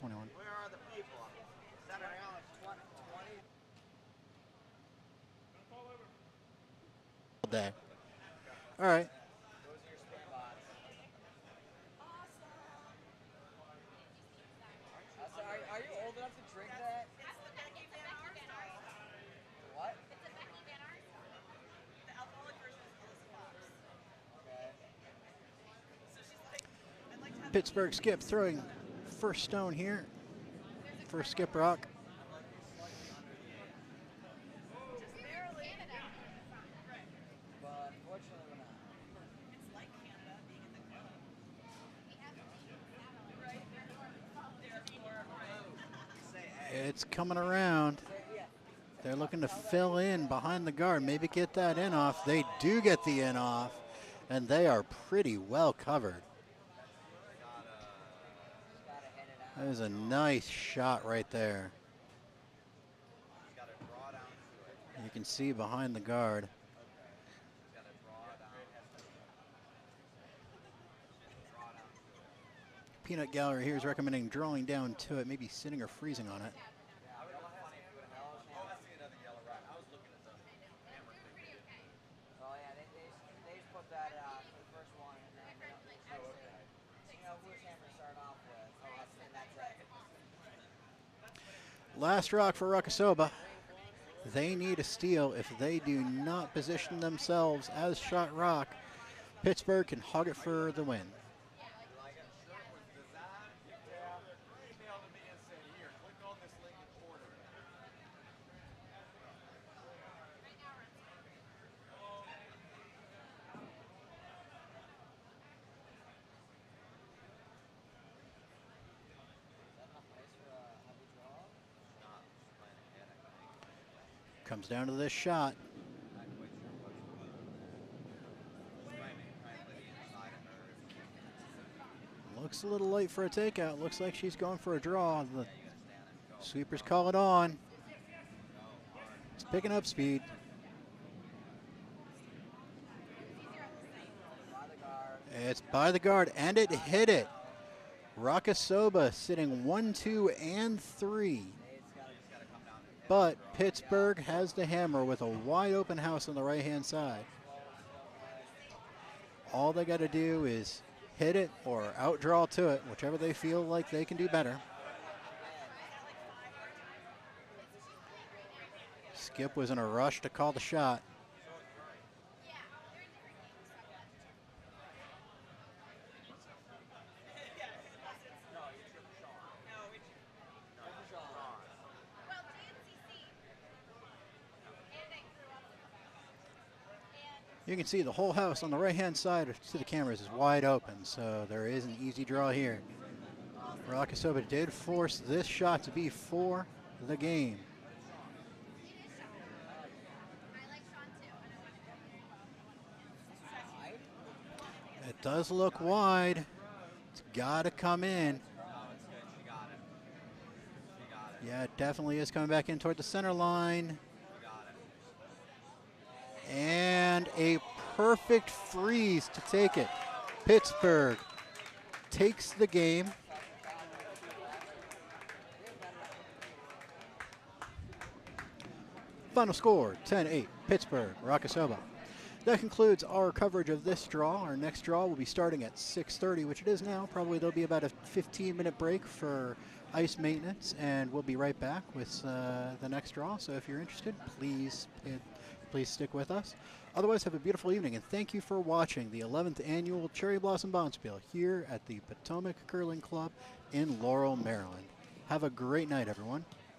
21. Where are the people? Center Allen, 20. Day. All right. Those are your spin bots. Are you old enough to drink that? What? The alcoholic version is Alyssa Fox. Okay. So she's like, I'd like to have Pittsburgh Skip throwing first stone here. First Skip Rock. just barely. But unfortunately we're not. It's like Canada being in the club. Right? Therefore, right. It's coming around. They're looking to fill in behind the guard, maybe get that in off. They do get the in off, and they are pretty well covered. That is a nice shot right there. You can see behind the guard. Peanut Gallery here is recommending drawing down to it, maybe sitting or freezing on it. Oh yeah, they just put that for the first one, and then you know which hammer to start off with. Oh, and that's it. Last rock for Rakasoba. They need a steal. If they do not position themselves as shot rock, Pittsburgh can hog it for the win. Comes down to this shot. Looks a little late for a takeout. Looks like she's going for a draw. The sweepers call it on. It's picking up speed. It's by the guard, and it hit it. Rakasoba sitting 1, 2, and 3. But Pittsburgh has the hammer with a wide open house on the right-hand side. All they got to do is hit it or outdraw to it, whichever they feel like they can do better. Skip was in a rush to call the shot. You can see the whole house on the right-hand side to the cameras is wide open, so there is an easy draw here. Rakasoba did force this shot to be for the game. It does look wide. It's got to come in. Yeah, it definitely is coming back in toward the center line. And a perfect freeze to take it. Pittsburgh takes the game. Final score, 10-8, Pittsburgh, Rakasoba. That concludes our coverage of this draw. Our next draw will be starting at 6:30, which it is now. Probably there'll be about a 15-minute break for ice maintenance, and we'll be right back with the next draw. So if you're interested, please stick with us. Otherwise, have a beautiful evening, and thank you for watching the 11th Annual Cherry Blossom Bonspiel here at the Potomac Curling Club in Laurel, Maryland. Have a great night, everyone.